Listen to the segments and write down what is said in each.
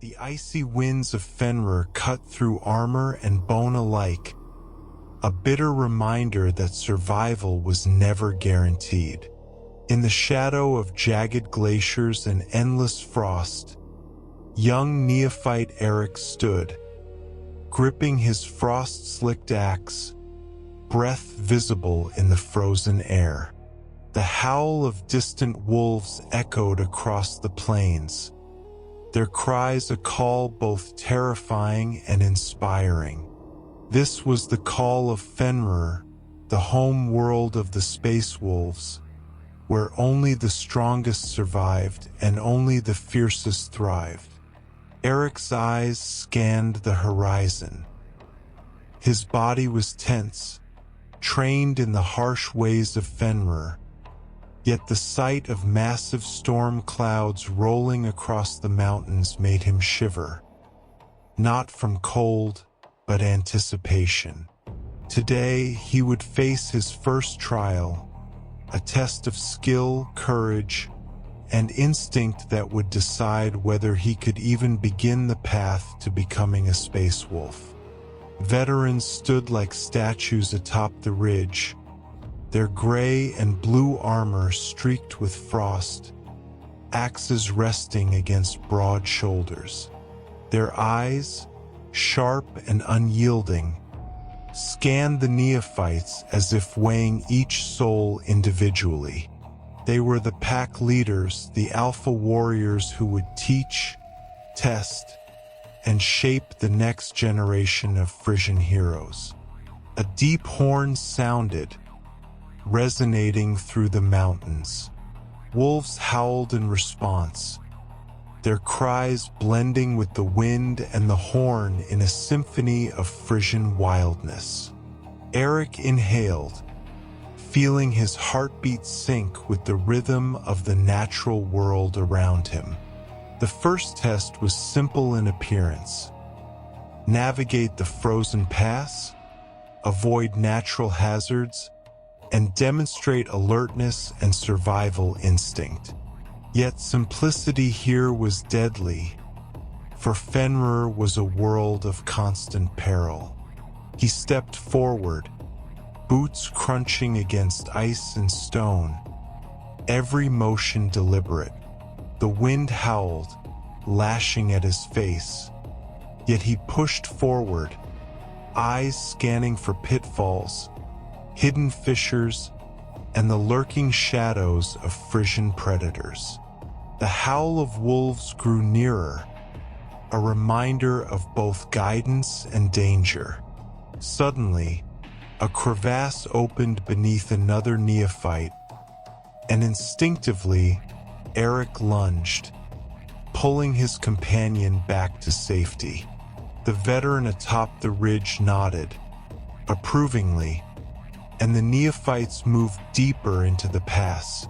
The icy winds of Fenrir cut through armor and bone alike, a bitter reminder that survival was never guaranteed. In the shadow of jagged glaciers and endless frost, young neophyte Eric stood, gripping his frost-slicked axe, breath visible in the frozen air. The howl of distant wolves echoed across the plains, their cries a call both terrifying and inspiring. This was the call of Fenrir, the home world of the space wolves, where only the strongest survived and only the fiercest thrived. Eric's eyes scanned the horizon. His body was tense, trained in the harsh ways of Fenrir, yet the sight of massive storm clouds rolling across the mountains made him shiver, not from cold, but anticipation. Today, he would face his first trial, a test of skill, courage, and instinct that would decide whether he could even begin the path to becoming a space wolf. Veterans stood like statues atop the ridge, their gray and blue armor streaked with frost, axes resting against broad shoulders. Their eyes, sharp and unyielding, scanned the neophytes as if weighing each soul individually. They were the pack leaders, the alpha warriors who would teach, test, and shape the next generation of Frisian heroes. A deep horn sounded, resonating through the mountains. Wolves howled in response, their cries blending with the wind and the horn in a symphony of Frisian wildness. Eric inhaled, feeling his heartbeat sync with the rhythm of the natural world around him. The first test was simple in appearance. Navigate the frozen pass, avoid natural hazards, and demonstrate alertness and survival instinct. Yet simplicity here was deadly, for Fenrir was a world of constant peril. He stepped forward, boots crunching against ice and stone, every motion deliberate. The wind howled, lashing at his face, yet he pushed forward, eyes scanning for pitfalls, hidden fissures, and the lurking shadows of Frisian predators. The howl of wolves grew nearer, a reminder of both guidance and danger. Suddenly, a crevasse opened beneath another neophyte, and instinctively, Eric lunged, pulling his companion back to safety. The veteran atop the ridge nodded, approvingly, and the neophytes moved deeper into the pass,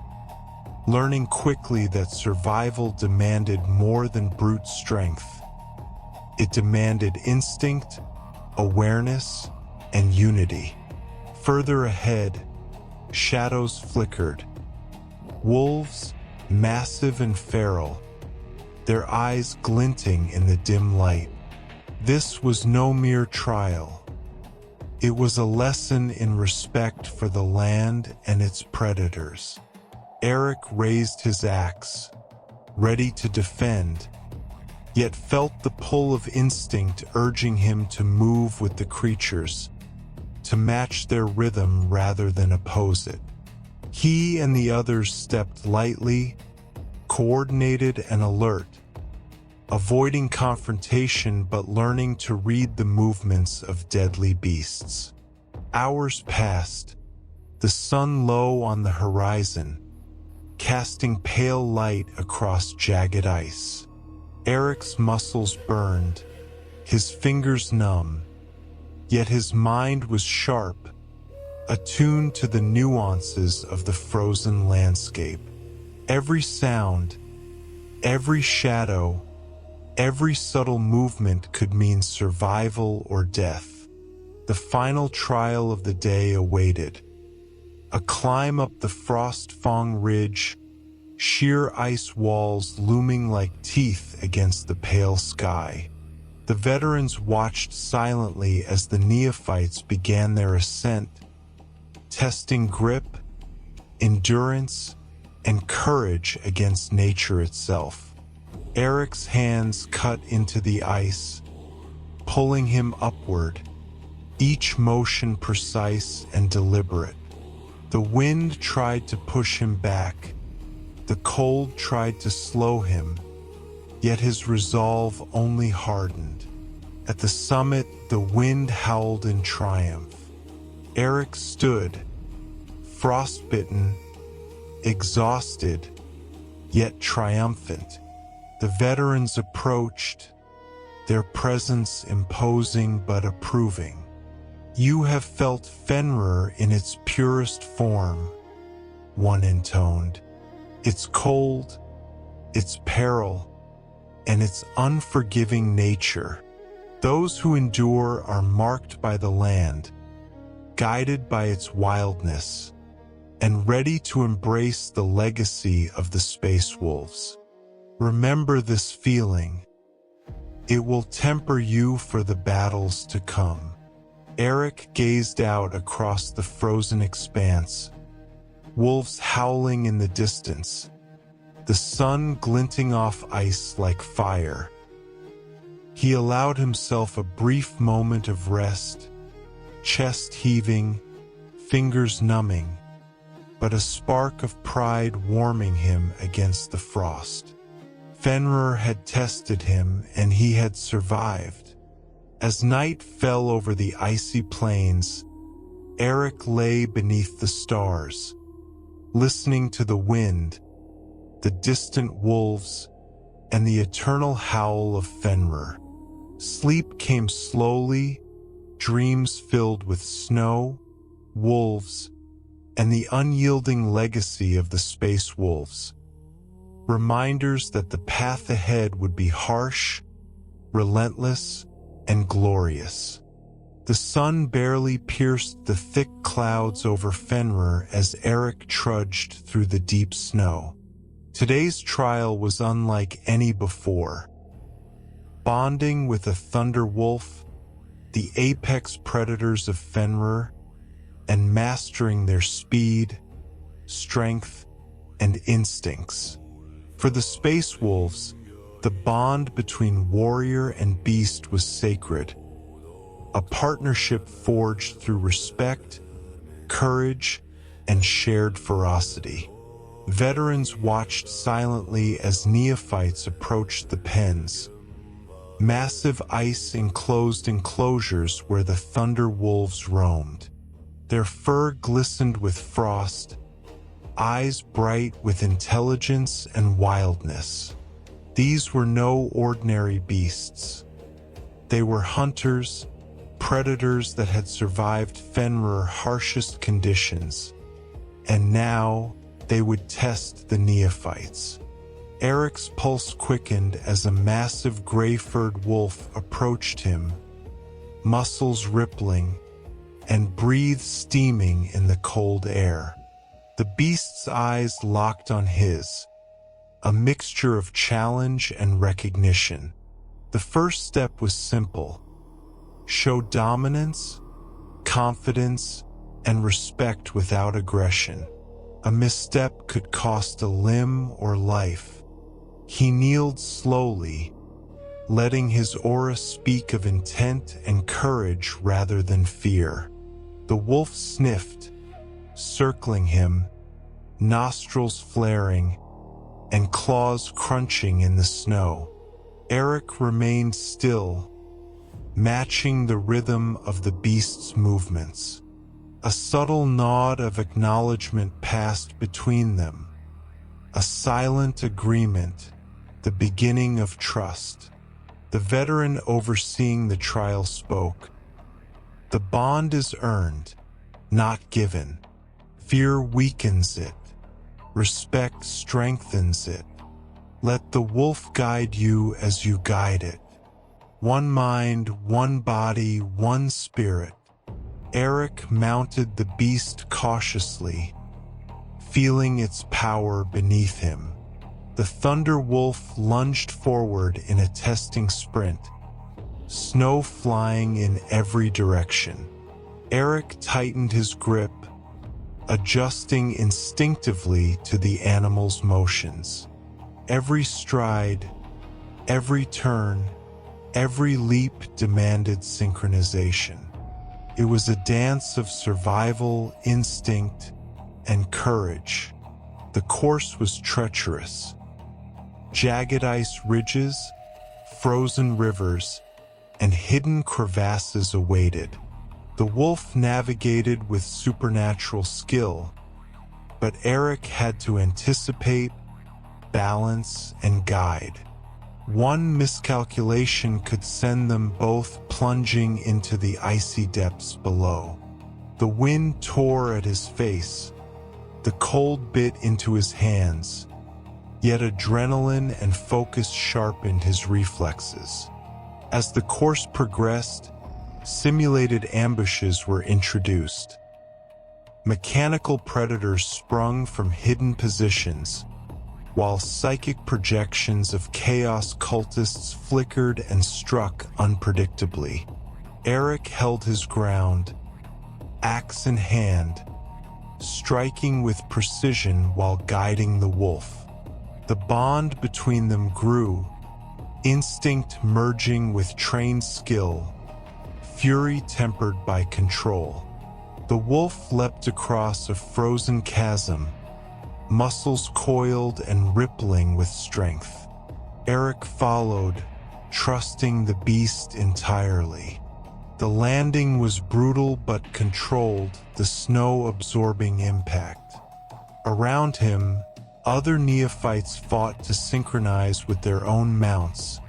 learning quickly that survival demanded more than brute strength. It demanded instinct, awareness, and unity. Further ahead, shadows flickered. Wolves, massive and feral, their eyes glinting in the dim light. This was no mere trial. It was a lesson in respect for the land and its predators. Eric raised his axe, ready to defend, yet felt the pull of instinct urging him to move with the creatures, to match their rhythm rather than oppose it. He and the others stepped lightly, coordinated and alert, avoiding confrontation but learning to read the movements of deadly beasts. Hours passed, the sun low on the horizon, casting pale light across jagged ice. Eric's muscles burned, his fingers numb, yet his mind was sharp, attuned to the nuances of the frozen landscape. Every sound, every shadow, every subtle movement could mean survival or death. The final trial of the day awaited. A climb up the frost-fang ridge, sheer ice walls looming like teeth against the pale sky. The veterans watched silently as the neophytes began their ascent, testing grip, endurance, and courage against nature itself. Eric's hands cut into the ice, pulling him upward, each motion precise and deliberate. The wind tried to push him back, the cold tried to slow him, yet his resolve only hardened. At the summit, the wind howled in triumph. Eric stood, frostbitten, exhausted, yet triumphant. The veterans approached, their presence imposing but approving. "You have felt Fenrir in its purest form," one intoned. "Its cold, its peril, and its unforgiving nature. Those who endure are marked by the land, guided by its wildness, and ready to embrace the legacy of the Space Wolves. Remember this feeling. It will temper you for the battles to come." Eric gazed out across the frozen expanse, wolves howling in the distance, the sun glinting off ice like fire. He allowed himself a brief moment of rest, chest heaving, fingers numbing, but a spark of pride warming him against the frost. Fenrir had tested him, and he had survived. As night fell over the icy plains, Eric lay beneath the stars, listening to the wind, the distant wolves, and the eternal howl of Fenrir. Sleep came slowly, dreams filled with snow, wolves, and the unyielding legacy of the Space Wolves. Reminders that the path ahead would be harsh, relentless, and glorious. The sun barely pierced the thick clouds over Fenrir as Eric trudged through the deep snow. Today's trial was unlike any before. Bonding with a thunder wolf, the apex predators of Fenrir, and mastering their speed, strength, and instincts. For the Space Wolves, the bond between warrior and beast was sacred, a partnership forged through respect, courage, and shared ferocity. Veterans watched silently as neophytes approached the pens, massive ice-enclosed enclosures where the thunder wolves roamed. Their fur glistened with frost, eyes bright with intelligence and wildness. These were no ordinary beasts. They were hunters, predators that had survived Fenrir's harshest conditions, and now they would test the neophytes. Eric's pulse quickened as a massive gray-furred wolf approached him, muscles rippling, and breath steaming in the cold air. The beast's eyes locked on his, a mixture of challenge and recognition. The first step was simple: show dominance, confidence, and respect without aggression. A misstep could cost a limb or life. He kneeled slowly, letting his aura speak of intent and courage rather than fear. The wolf sniffed, circling him, nostrils flaring, and claws crunching in the snow. Eric remained still, matching the rhythm of the beast's movements. A subtle nod of acknowledgement passed between them, a silent agreement, the beginning of trust. The veteran overseeing the trial spoke. "The bond is earned, not given. Fear weakens it. Respect strengthens it. Let the wolf guide you as you guide it. One mind, one body, one spirit." Eric mounted the beast cautiously, feeling its power beneath him. The Thunder Wolf lunged forward in a testing sprint, snow flying in every direction. Eric tightened his grip, adjusting instinctively to the animal's motions. Every stride, every turn, every leap demanded synchronization. It was a dance of survival, instinct, and courage. The course was treacherous. Jagged ice ridges, frozen rivers, and hidden crevasses awaited. The wolf navigated with supernatural skill, but Eric had to anticipate, balance, and guide. One miscalculation could send them both plunging into the icy depths below. The wind tore at his face, the cold bit into his hands, yet adrenaline and focus sharpened his reflexes. As the course progressed, simulated ambushes were introduced. Mechanical predators sprung from hidden positions, while psychic projections of chaos cultists flickered and struck unpredictably. Eric held his ground, axe in hand, striking with precision while guiding the wolf. The bond between them grew, instinct merging with trained skill, fury tempered by control. The wolf leapt across a frozen chasm, muscles coiled and rippling with strength. Eric followed, trusting the beast entirely. The landing was brutal but controlled, the snow-absorbing impact. Around him, other neophytes fought to synchronize with their own mounts,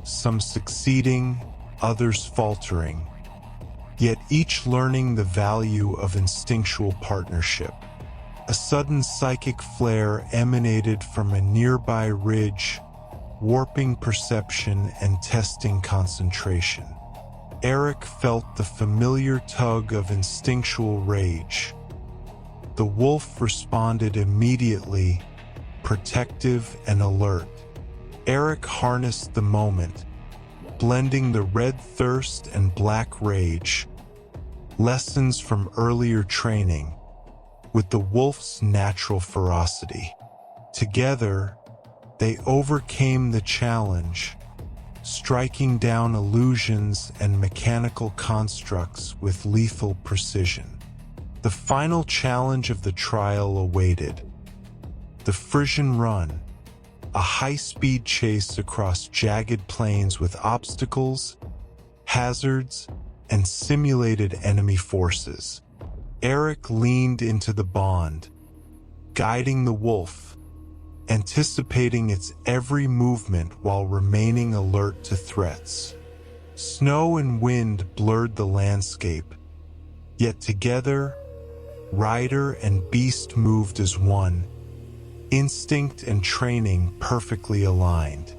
some succeeding, others faltering, yet each learning the value of instinctual partnership. A sudden psychic flare emanated from a nearby ridge, warping perception and testing concentration. Eric felt the familiar tug of instinctual rage. The wolf responded immediately, protective and alert. Eric harnessed the moment, blending the red thirst and black rage, lessons from earlier training, with the wolf's natural ferocity. Together, they overcame the challenge, striking down illusions and mechanical constructs with lethal precision. The final challenge of the trial awaited. The Frisian Run, a high-speed chase across jagged plains with obstacles, hazards, and simulated enemy forces. Eric leaned into the bond, guiding the wolf, anticipating its every movement while remaining alert to threats. Snow and wind blurred the landscape, yet together, rider and beast moved as one, instinct and training perfectly aligned.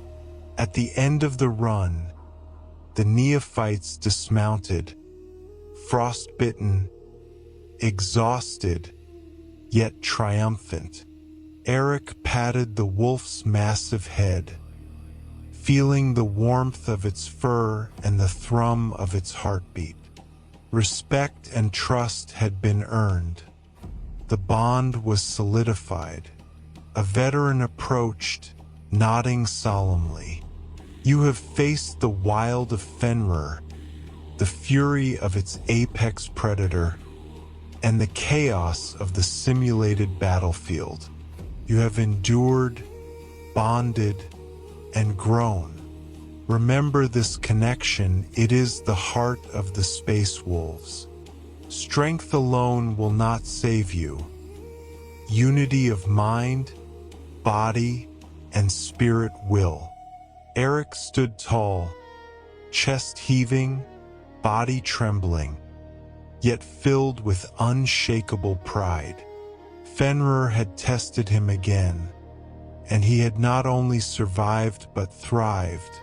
At the end of the run, the neophytes dismounted, frostbitten, exhausted, yet triumphant. Eric patted the wolf's massive head, feeling the warmth of its fur and the thrum of its heartbeat. Respect and trust had been earned. The bond was solidified. A veteran approached, nodding solemnly. "You have faced the wild of Fenrir, the fury of its apex predator, and the chaos of the simulated battlefield. You have endured, bonded, and grown. Remember this connection, it is the heart of the Space Wolves. Strength alone will not save you. Unity of mind, body, and spirit will." Eric stood tall, chest heaving, body trembling, yet filled with unshakable pride. Fenrir had tested him again, and he had not only survived but thrived,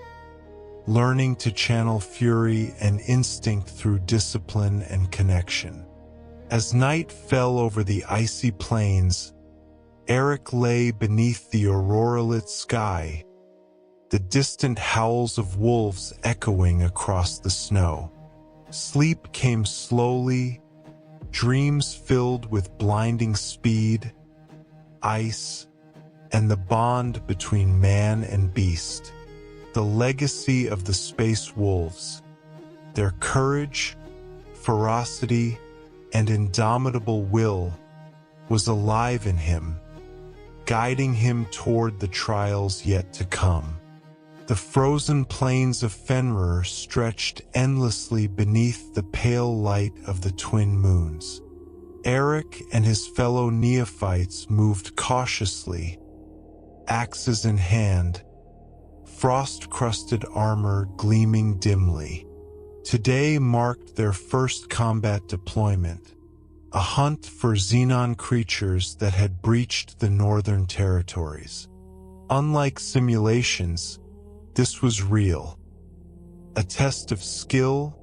learning to channel fury and instinct through discipline and connection. As night fell over the icy plains, Eric lay beneath the aurora-lit sky, the distant howls of wolves echoing across the snow. Sleep came slowly, dreams filled with blinding speed, ice, and the bond between man and beast. The legacy of the space wolves, their courage, ferocity, and indomitable will, was alive in him, guiding him toward the trials yet to come. The frozen plains of Fenrir stretched endlessly beneath the pale light of the twin moons. Eric and his fellow neophytes moved cautiously, axes in hand, frost-crusted armor gleaming dimly. Today marked their first combat deployment, a hunt for xenon creatures that had breached the northern territories. Unlike simulations, this was real, a test of skill,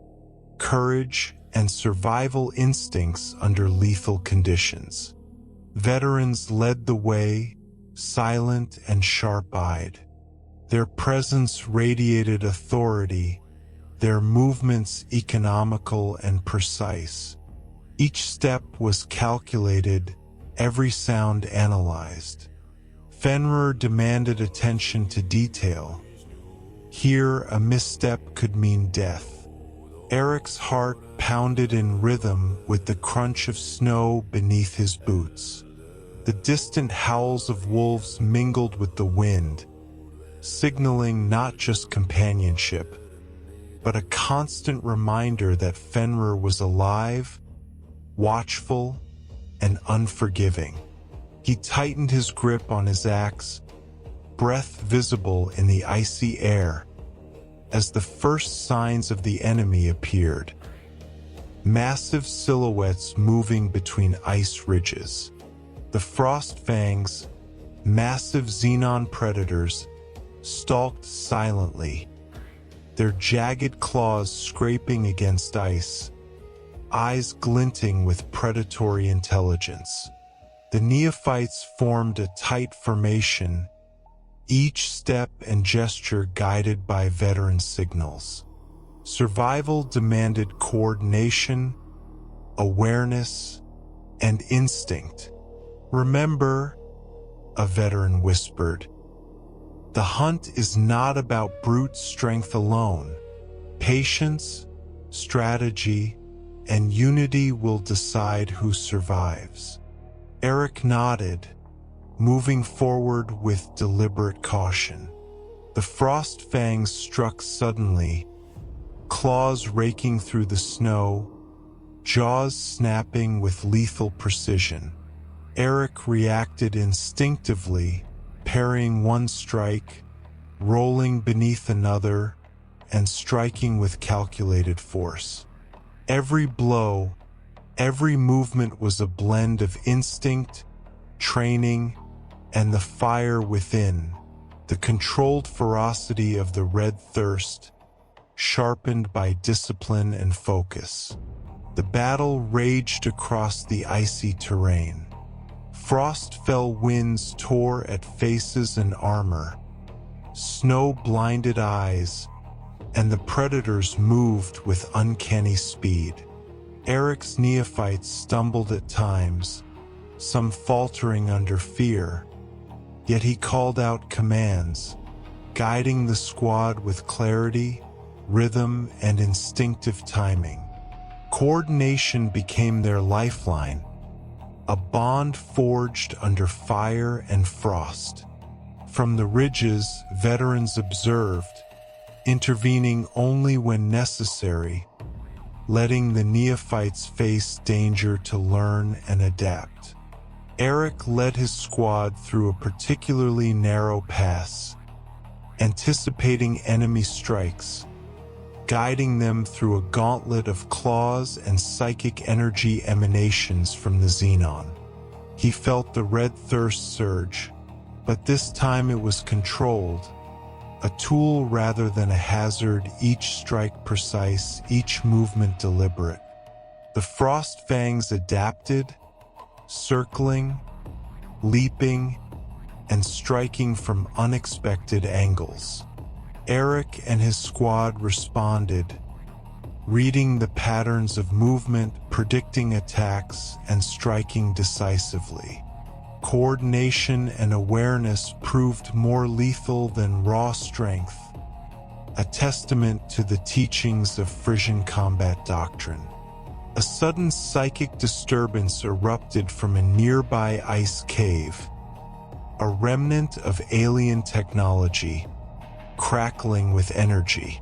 courage, and survival instincts under lethal conditions. Veterans led the way, silent and sharp-eyed. Their presence radiated authority, their movements economical and precise. Each step was calculated, every sound analyzed. Fenrir demanded attention to detail. Here, a misstep could mean death. Eric's heart pounded in rhythm with the crunch of snow beneath his boots. The distant howls of wolves mingled with the wind, signaling not just companionship, but a constant reminder that Fenrir was alive, watchful, and unforgiving. He tightened his grip on his axe, breath visible in the icy air, as the first signs of the enemy appeared. Massive silhouettes moving between ice ridges. The frost fangs, massive xenon predators, stalked silently, their jagged claws scraping against ice, eyes glinting with predatory intelligence. The neophytes formed a tight formation, each step and gesture guided by veteran signals. Survival demanded coordination, awareness, and instinct. "Remember," a veteran whispered, "the hunt is not about brute strength alone. Patience, strategy, and unity will decide who survives." Eric nodded, moving forward with deliberate caution. The frost fangs struck suddenly, claws raking through the snow, jaws snapping with lethal precision. Eric reacted instinctively, parrying one strike, rolling beneath another, and striking with calculated force. Every blow, every movement was a blend of instinct, training, and the fire within, the controlled ferocity of the red thirst, sharpened by discipline and focus. The battle raged across the icy terrain. Frost-fell winds tore at faces and armor. Snow blinded eyes, and the predators moved with uncanny speed. Eric's neophytes stumbled at times, some faltering under fear, yet he called out commands, guiding the squad with clarity, rhythm, and instinctive timing. Coordination became their lifeline, a bond forged under fire and frost. From the ridges, veterans observed, intervening only when necessary, letting the neophytes face danger to learn and adapt. Eric led his squad through a particularly narrow pass, anticipating enemy strikes, guiding them through a gauntlet of claws and psychic energy emanations from the xenon. He felt the red thirst surge, but this time it was controlled, a tool rather than a hazard, each strike precise, each movement deliberate. The frost fangs adapted, circling, leaping, and striking from unexpected angles. Eric and his squad responded, reading the patterns of movement, predicting attacks, and striking decisively. Coordination and awareness proved more lethal than raw strength, a testament to the teachings of Frisian combat doctrine. A sudden psychic disturbance erupted from a nearby ice cave, a remnant of alien technology, crackling with energy.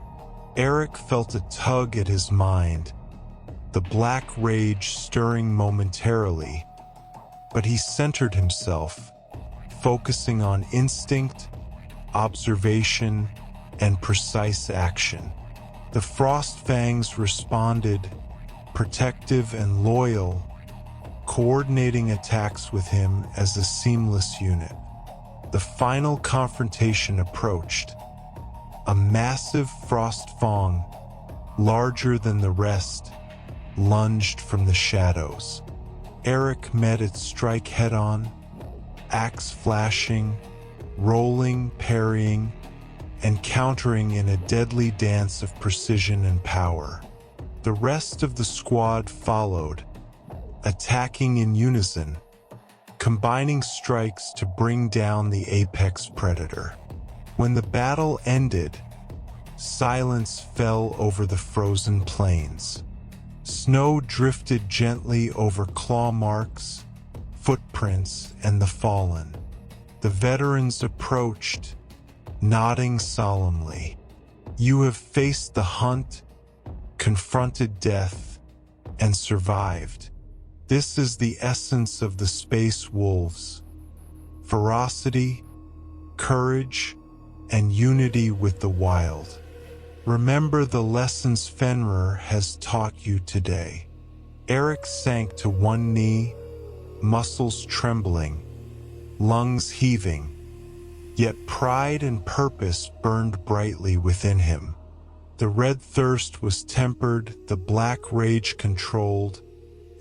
Eric felt a tug at his mind, the black rage stirring momentarily, but he centered himself, focusing on instinct, observation, and precise action. The frost fangs responded, protective and loyal, coordinating attacks with him as a seamless unit. The final confrontation approached. A massive frost fang, larger than the rest, lunged from the shadows. Eric met its strike head-on, axe flashing, rolling, parrying, and countering in a deadly dance of precision and power. The rest of the squad followed, attacking in unison, combining strikes to bring down the apex predator. When the battle ended, silence fell over the frozen plains. Snow drifted gently over claw marks, footprints, and the fallen. The veterans approached, nodding solemnly. You have faced the hunt, confronted death, and survived. This is the essence of the space wolves: ferocity, courage, and unity with the wild. Remember the lessons Fenrir has taught you today. Eric sank to one knee, muscles trembling, lungs heaving, yet pride and purpose burned brightly within him. The red thirst was tempered, the black rage controlled,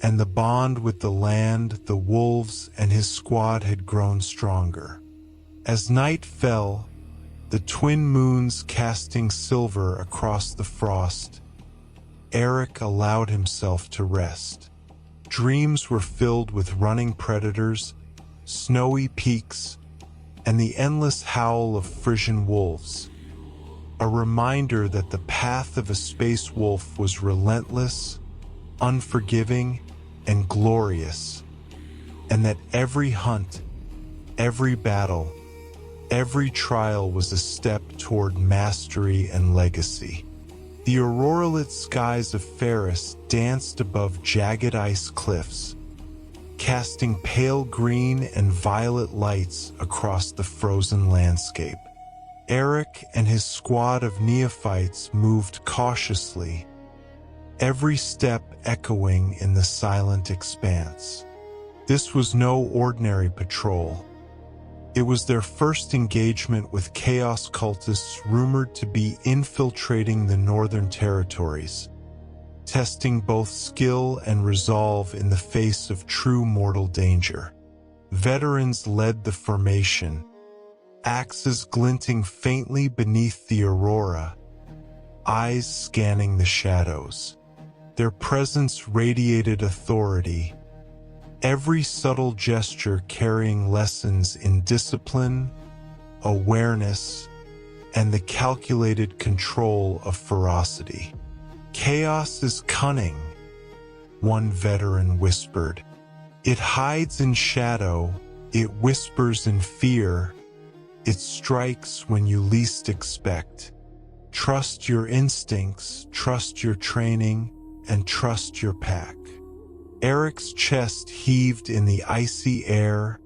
and the bond with the land, the wolves, and his squad had grown stronger. As night fell, the twin moons casting silver across the frost, Eric allowed himself to rest. Dreams were filled with running predators, snowy peaks, and the endless howl of Frisian wolves. A reminder that the path of a space wolf was relentless, unforgiving, and glorious, and that every hunt, every battle, every trial was a step toward mastery and legacy. The aurora-lit skies of Ferris danced above jagged ice cliffs, casting pale green and violet lights across the frozen landscape. Eric and his squad of neophytes moved cautiously, every step echoing in the silent expanse. This was no ordinary patrol. It was their first engagement with chaos cultists rumored to be infiltrating the Northern Territories, testing both skill and resolve in the face of true mortal danger. Veterans led the formation, axes glinting faintly beneath the aurora, eyes scanning the shadows. Their presence radiated authority, every subtle gesture carrying lessons in discipline, awareness, and the calculated control of ferocity. Chaos is cunning, one veteran whispered. It hides in shadow, it whispers in fear, it strikes when you least expect. Trust your instincts, trust your training, and trust your pack. Eric's chest heaved in the icy air,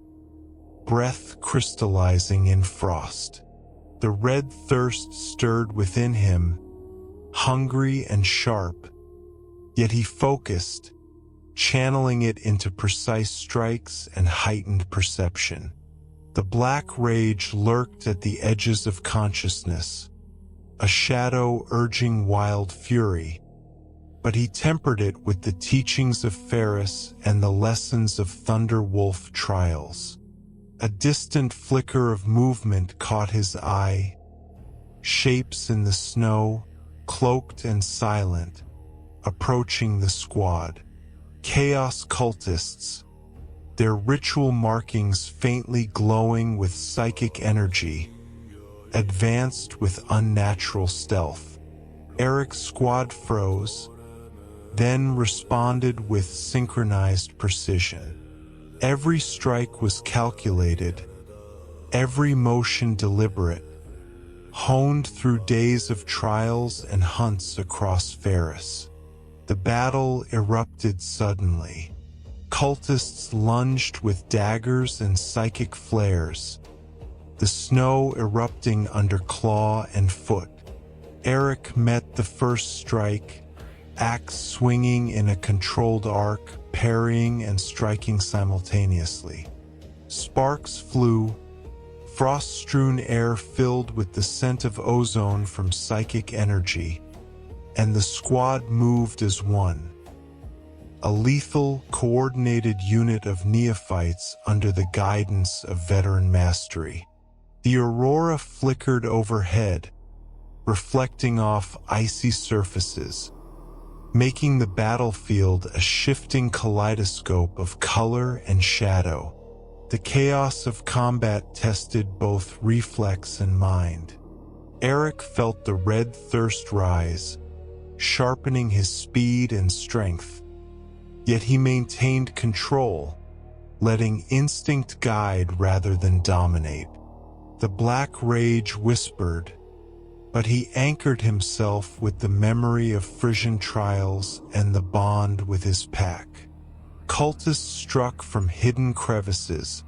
breath crystallizing in frost. The red thirst stirred within him, hungry and sharp, yet he focused, channeling it into precise strikes and heightened perception. The black rage lurked at the edges of consciousness, a shadow urging wild fury, but he tempered it with the teachings of Ferris and the lessons of Thunder Wolf trials. A distant flicker of movement caught his eye. Shapes in the snow, cloaked and silent, approaching the squad. Chaos cultists, their ritual markings faintly glowing with psychic energy, advanced with unnatural stealth. Eric's squad froze, then responded with synchronized precision. Every strike was calculated, every motion deliberate, honed through days of trials and hunts across Ferris. The battle erupted suddenly. Cultists lunged with daggers and psychic flares, the snow erupting under claw and foot. Eric met the first strike, axe swinging in a controlled arc, parrying and striking simultaneously. Sparks flew, frost-strewn air filled with the scent of ozone from psychic energy, and the squad moved as one. A lethal, coordinated unit of neophytes under the guidance of veteran mastery. The Aurora flickered overhead, reflecting off icy surfaces, making the battlefield a shifting kaleidoscope of color and shadow. The chaos of combat tested both reflex and mind. Eric felt the red thirst rise, sharpening his speed and strength. Yet he maintained control, letting instinct guide rather than dominate. The black rage whispered, but he anchored himself with the memory of Frisian trials and the bond with his pack. Cultists struck from hidden crevices,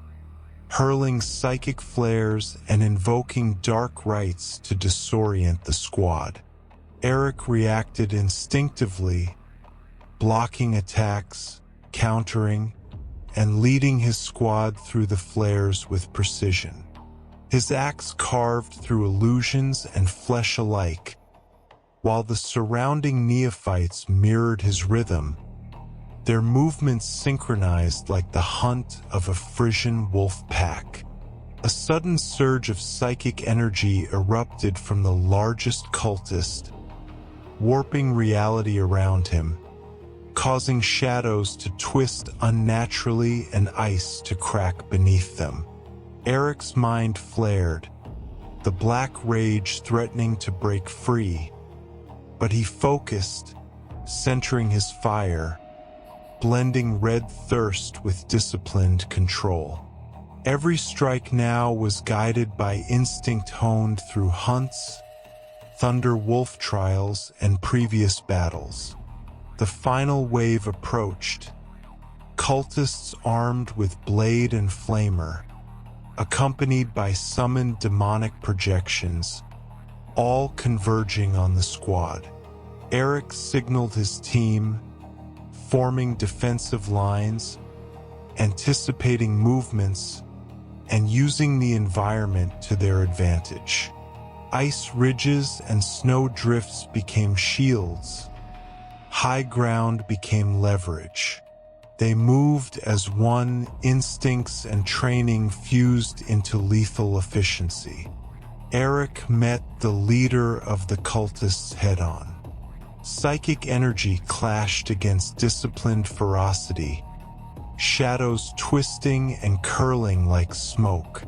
hurling psychic flares and invoking dark rites to disorient the squad. Eric reacted instinctively, blocking attacks, countering, and leading his squad through the flares with precision. His axe carved through illusions and flesh alike, while the surrounding neophytes mirrored his rhythm, their movements synchronized like the hunt of a Frisian wolf pack. A sudden surge of psychic energy erupted from the largest cultist, warping reality around him, causing shadows to twist unnaturally and ice to crack beneath them. Eric's mind flared, the black rage threatening to break free, but he focused, centering his fire, blending red thirst with disciplined control. Every strike now was guided by instinct honed through hunts, thunder wolf trials, and previous battles. The final wave approached, cultists armed with blade and flamer, accompanied by summoned demonic projections, all converging on the squad. Eric signaled his team, forming defensive lines, anticipating movements, and using the environment to their advantage. Ice ridges and snow drifts became shields. High ground became leverage. They moved as one, instincts and training fused into lethal efficiency. Eric met the leader of the cultists head-on. Psychic energy clashed against disciplined ferocity, shadows twisting and curling like smoke.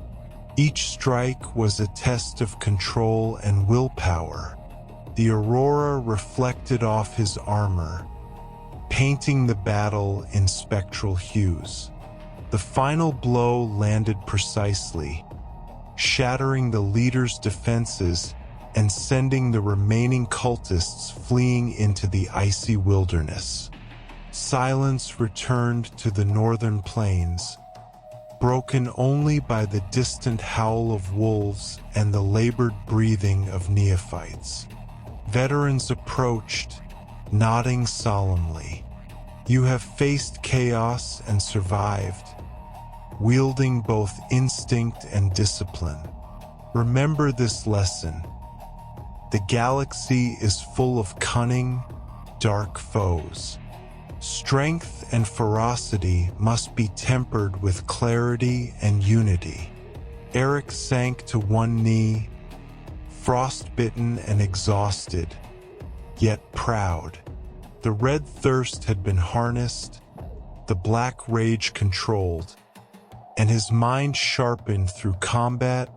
Each strike was a test of control and willpower. The Aurora reflected off his armor, painting the battle in spectral hues. The final blow landed precisely, shattering the leader's defenses and sending the remaining cultists fleeing into the icy wilderness. Silence returned to the northern plains, broken only by the distant howl of wolves and the labored breathing of neophytes. Veterans approached, nodding solemnly. You have faced chaos and survived, wielding both instinct and discipline. Remember this lesson. The galaxy is full of cunning, dark foes. Strength and ferocity must be tempered with clarity and unity. Eric sank to one knee, frostbitten and exhausted, yet proud. The red thirst had been harnessed, the black rage controlled, and his mind sharpened through combat,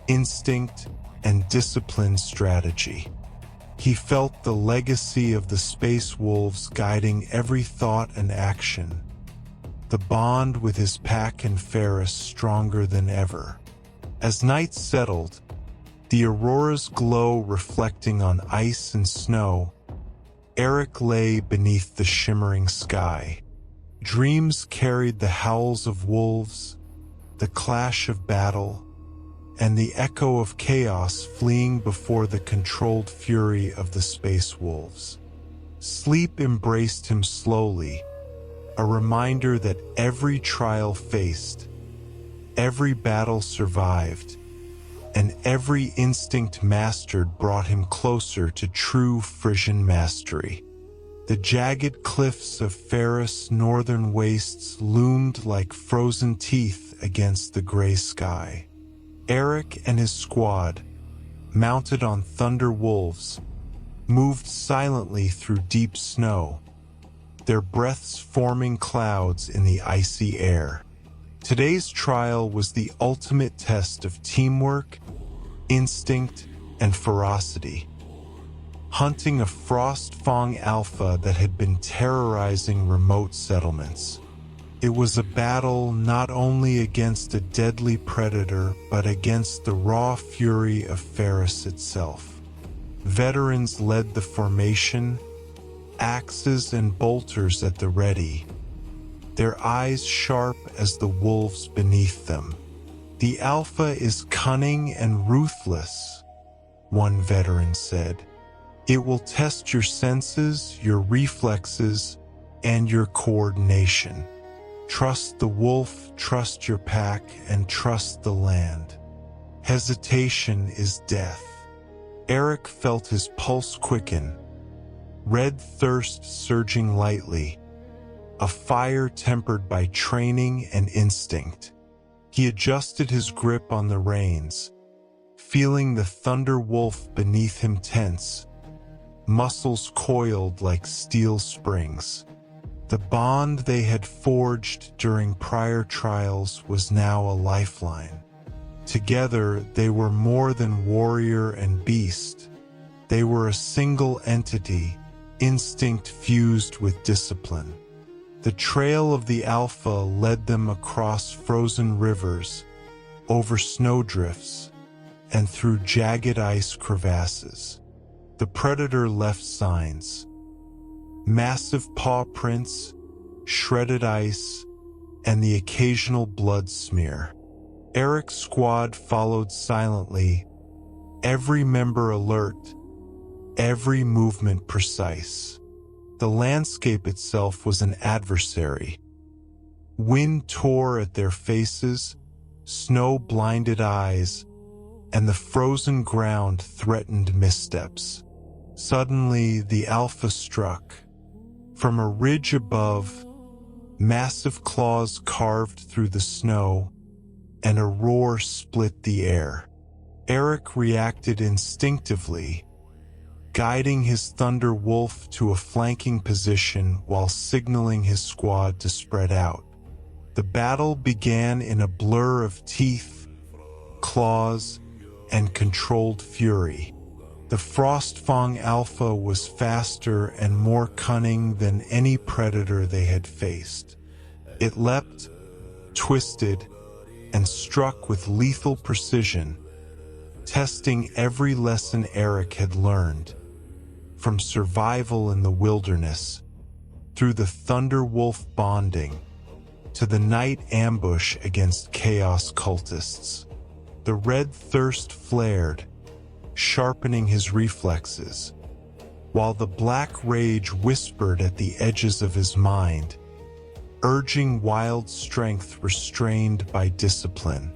instinct, and disciplined strategy. He felt the legacy of the space wolves guiding every thought and action, the bond with his pack and Ferris stronger than ever. As night settled, the aurora's glow reflecting on ice and snow, Eric lay beneath the shimmering sky. Dreams carried the howls of wolves, the clash of battle, and the echo of chaos fleeing before the controlled fury of the space wolves. Sleep embraced him slowly, a reminder that every trial faced, every battle survived, and every instinct mastered brought him closer to true Frisian mastery. The jagged cliffs of Ferris' northern wastes loomed like frozen teeth against the gray sky. Eric and his squad, mounted on thunder wolves, moved silently through deep snow, their breaths forming clouds in the icy air. Today's trial was the ultimate test of teamwork, instinct, and ferocity. Hunting a frost fang alpha that had been terrorizing remote settlements. It was a battle not only against a deadly predator, but against the raw fury of Ferris itself. Veterans led the formation, axes and bolters at the ready, their eyes sharp as the wolves beneath them. "The Alpha is cunning and ruthless," one veteran said. "It will test your senses, your reflexes, and your coordination. Trust the wolf, trust your pack, and trust the land. Hesitation is death." Eric felt his pulse quicken, red thirst surging lightly, a fire tempered by training and instinct. He adjusted his grip on the reins, feeling the thunder wolf beneath him tense, muscles coiled like steel springs. The bond they had forged during prior trials was now a lifeline. Together, they were more than warrior and beast. They were a single entity, instinct fused with discipline. The trail of the Alpha led them across frozen rivers, over snowdrifts, and through jagged ice crevasses. The predator left signs. Massive paw prints, shredded ice, and the occasional blood smear. Eric's squad followed silently, every member alert, every movement precise. The landscape itself was an adversary. Wind tore at their faces, snow blinded eyes, and the frozen ground threatened missteps. Suddenly, the Alpha struck. From a ridge above, massive claws carved through the snow, and a roar split the air. Eric reacted instinctively, guiding his thunder wolf to a flanking position while signaling his squad to spread out. The battle began in a blur of teeth, claws, and controlled fury. The Frost Fang Alpha was faster and more cunning than any predator they had faced. It leapt, twisted, and struck with lethal precision, testing every lesson Eric had learned, from survival in the wilderness, through the Thunder Wolf bonding, to the night ambush against chaos cultists. The red thirst flared, sharpening his reflexes, while the black rage whispered at the edges of his mind, urging wild strength restrained by discipline.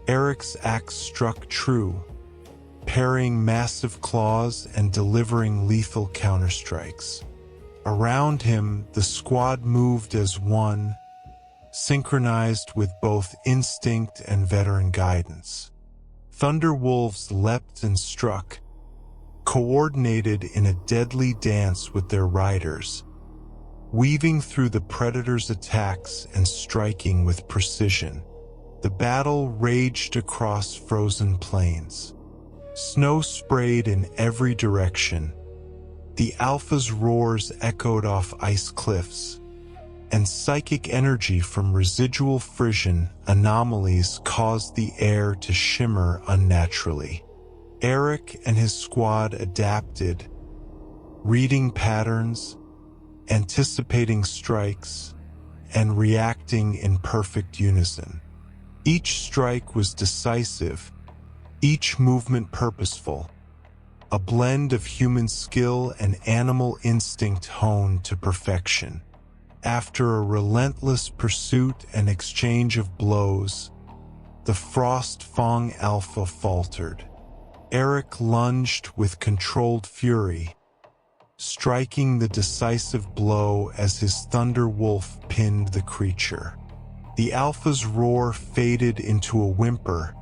Eric's axe struck true, parrying massive claws and delivering lethal counterstrikes. Around him, the squad moved as one, synchronized with both instinct and veteran guidance. Thunderwolves leapt and struck, coordinated in a deadly dance with their riders, weaving through the predator's attacks and striking with precision. The battle raged across frozen plains. Snow sprayed in every direction. The Alpha's roars echoed off ice cliffs, and psychic energy from residual Frisian anomalies caused the air to shimmer unnaturally. Eric and his squad adapted, reading patterns, anticipating strikes, and reacting in perfect unison. Each strike was decisive, each movement purposeful, a blend of human skill and animal instinct honed to perfection. After a relentless pursuit and exchange of blows, the Frost Fang Alpha faltered. Eric lunged with controlled fury, striking the decisive blow as his Thunder Wolf pinned the creature. The Alpha's roar faded into a whimper,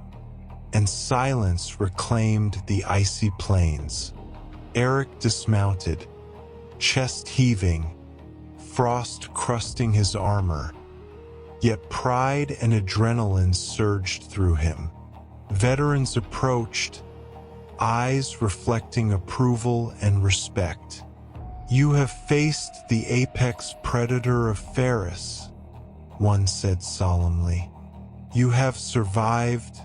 and silence reclaimed the icy plains. Eric dismounted, chest heaving, frost crusting his armor, yet pride and adrenaline surged through him. Veterans approached, eyes reflecting approval and respect. "You have faced the apex predator of Ferris," one said solemnly. "You have survived,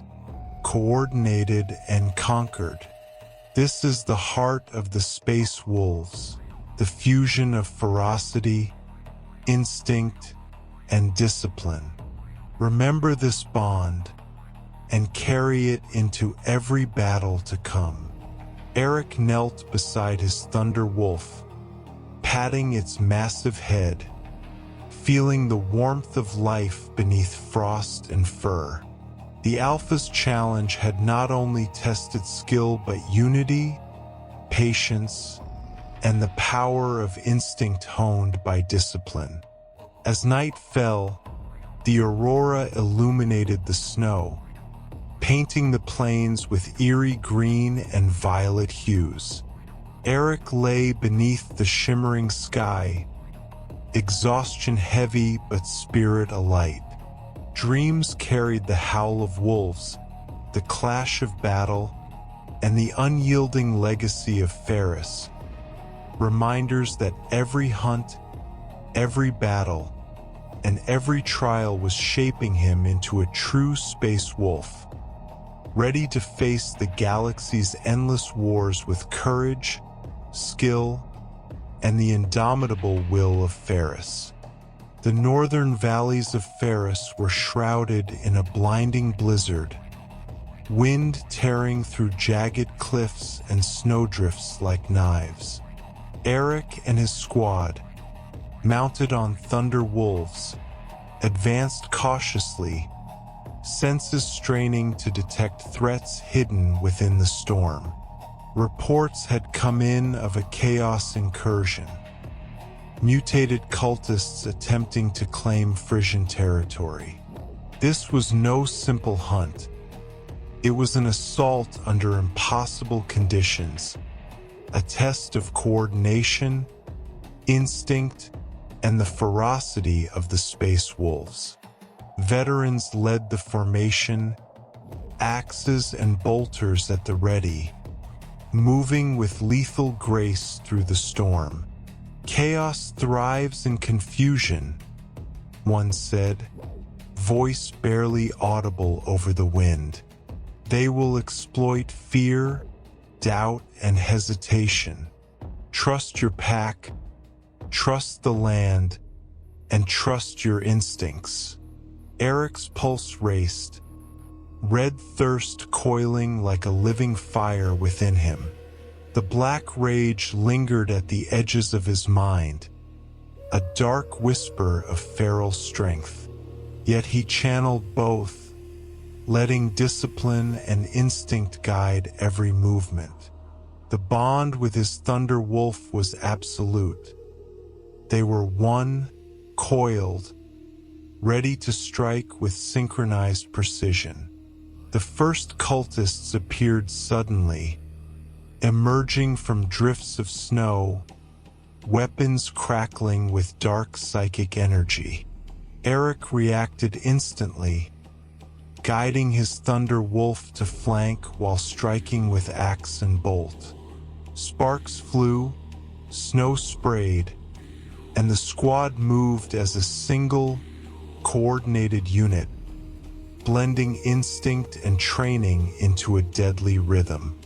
coordinated, and conquered. This is the heart of the Space Wolves, the fusion of ferocity, instinct, and discipline. Remember this bond, and carry it into every battle to come." Eric knelt beside his Thunder Wolf, patting its massive head, feeling the warmth of life beneath frost and fur. The Alpha's challenge had not only tested skill but unity, patience, and the power of instinct honed by discipline. As night fell, the aurora illuminated the snow, painting the plains with eerie green and violet hues. Eric lay beneath the shimmering sky, exhaustion heavy but spirit alight. Dreams carried the howl of wolves, the clash of battle, and the unyielding legacy of Ferris. Reminders that every hunt, every battle, and every trial was shaping him into a true space wolf, ready to face the galaxy's endless wars with courage, skill, and the indomitable will of Ferris. The northern valleys of Ferris were shrouded in a blinding blizzard, wind tearing through jagged cliffs and snowdrifts like knives. Eric and his squad, mounted on Thunder Wolves, advanced cautiously, senses straining to detect threats hidden within the storm. Reports had come in of a chaos incursion, mutated cultists attempting to claim Frisian territory. This was no simple hunt. It was an assault under impossible conditions, a test of coordination, instinct, and the ferocity of the Space Wolves. Veterans led the formation, axes and bolters at the ready, moving with lethal grace through the storm. "Chaos thrives in confusion," one said, voice barely audible over the wind. "They will exploit fear, doubt, and hesitation. Trust your pack, trust the land, and trust your instincts." Eric's pulse raced, red thirst coiling like a living fire within him. The black rage lingered at the edges of his mind, a dark whisper of feral strength. Yet he channeled both, letting discipline and instinct guide every movement. The bond with his Thunder Wolf was absolute, They were one, coiled, ready to strike with synchronized precision. The first cultists appeared suddenly, emerging from drifts of snow, weapons crackling with dark psychic energy. Eric reacted instantly, guiding his Thunder Wolf to flank while striking with axe and bolt. Sparks flew, snow sprayed, and the squad moved as a single, coordinated unit, blending instinct and training into a deadly rhythm.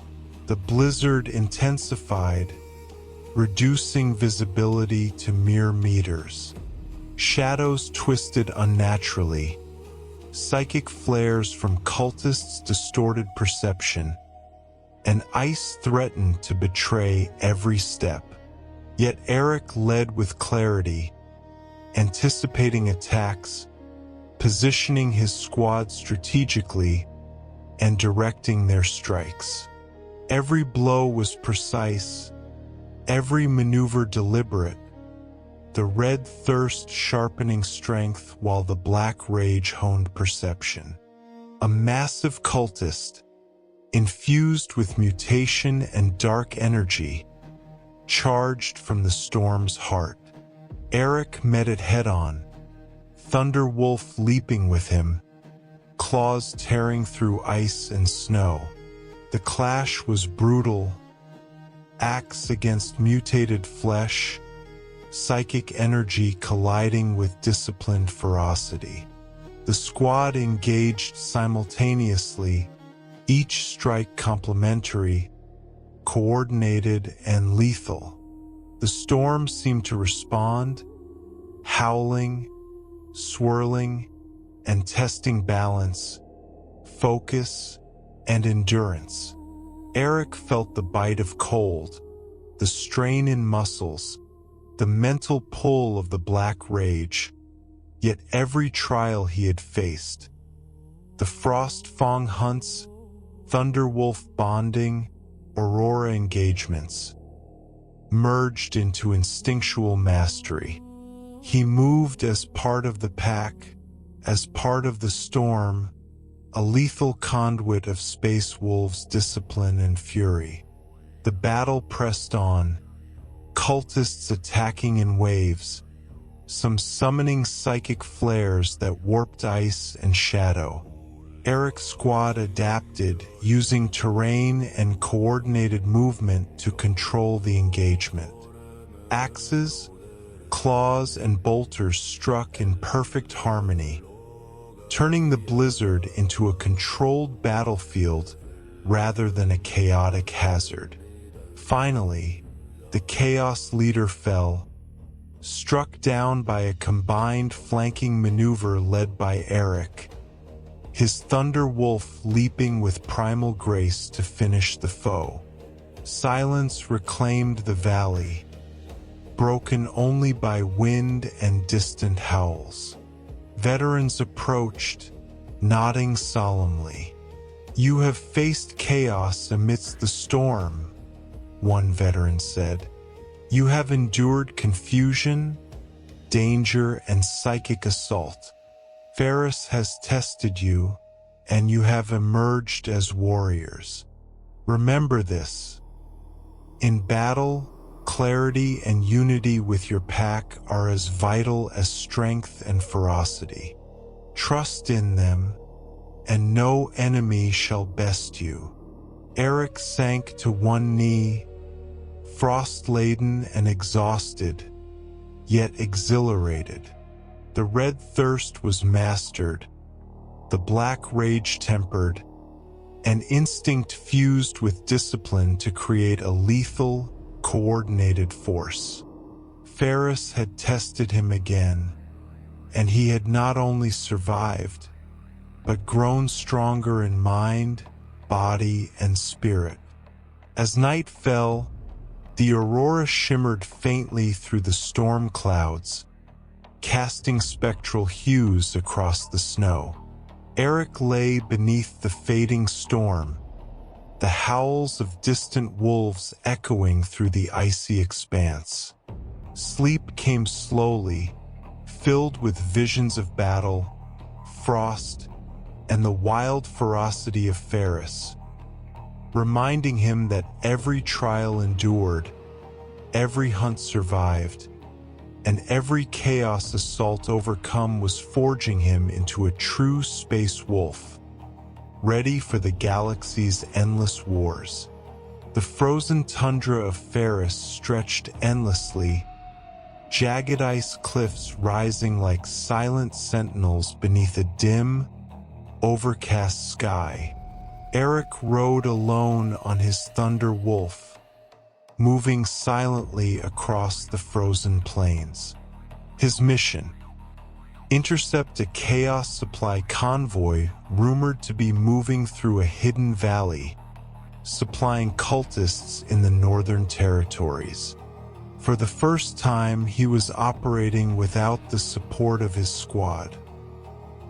The blizzard intensified, reducing visibility to mere meters. Shadows twisted unnaturally. Psychic flares from cultists distorted perception, and ice threatened to betray every step. Yet Eric led with clarity, anticipating attacks, positioning his squad strategically, and directing their strikes. Every blow was precise, every maneuver deliberate, the red thirst sharpening strength while the black rage honed perception. A massive cultist, infused with mutation and dark energy, charged from the storm's heart. Eric met it head-on, Thunder Wolf leaping with him, claws tearing through ice and snow. The clash was brutal, axe against mutated flesh, psychic energy colliding with disciplined ferocity. The squad engaged simultaneously, each strike complementary, coordinated, and lethal. The storm seemed to respond, howling, swirling, and testing balance, focus, and endurance. Eric felt the bite of cold, the strain in muscles, the mental pull of the black rage, yet every trial he had faced, the frost fang hunts, Thunder Wolf bonding, Aurora engagements, merged into instinctual mastery. He moved as part of the pack, as part of the storm, a lethal conduit of Space Wolves' discipline and fury. The battle pressed on, cultists attacking in waves, some summoning psychic flares that warped ice and shadow. Eric's squad adapted, using terrain and coordinated movement to control the engagement. Axes, claws, and bolters struck in perfect harmony, turning the blizzard into a controlled battlefield rather than a chaotic hazard. Finally, the Chaos leader fell, struck down by a combined flanking maneuver led by Eric, his Thunder Wolf leaping with primal grace to finish the foe. Silence reclaimed the valley, broken only by wind and distant howls. Veterans approached, nodding solemnly. "You have faced chaos amidst the storm," one veteran said. "You have endured confusion, danger, and psychic assault. Ferris has tested you, and you have emerged as warriors. Remember this. In battle, clarity and unity with your pack are as vital as strength and ferocity. Trust in them, and no enemy shall best you." Eric sank to one knee, frost-laden and exhausted, yet exhilarated. The red thirst was mastered, the black rage tempered, and instinct fused with discipline to create a lethal, coordinated force. Ferris had tested him again, and he had not only survived, but grown stronger in mind, body, and spirit. As night fell, the aurora shimmered faintly through the storm clouds, casting spectral hues across the snow. Eric lay beneath the fading storm, the howls of distant wolves echoing through the icy expanse. Sleep came slowly, filled with visions of battle, frost, and the wild ferocity of Ferris, reminding him that every trial endured, every hunt survived, and every chaos assault overcome was forging him into a true space wolf, ready for the galaxy's endless wars. The frozen tundra of Ferris stretched endlessly, jagged ice cliffs rising like silent sentinels beneath a dim, overcast sky. Eric rode alone on his Thunder Wolf, moving silently across the frozen plains. His mission: intercept a Chaos supply convoy rumored to be moving through a hidden valley, supplying cultists in the Northern Territories. For the first time, he was operating without the support of his squad.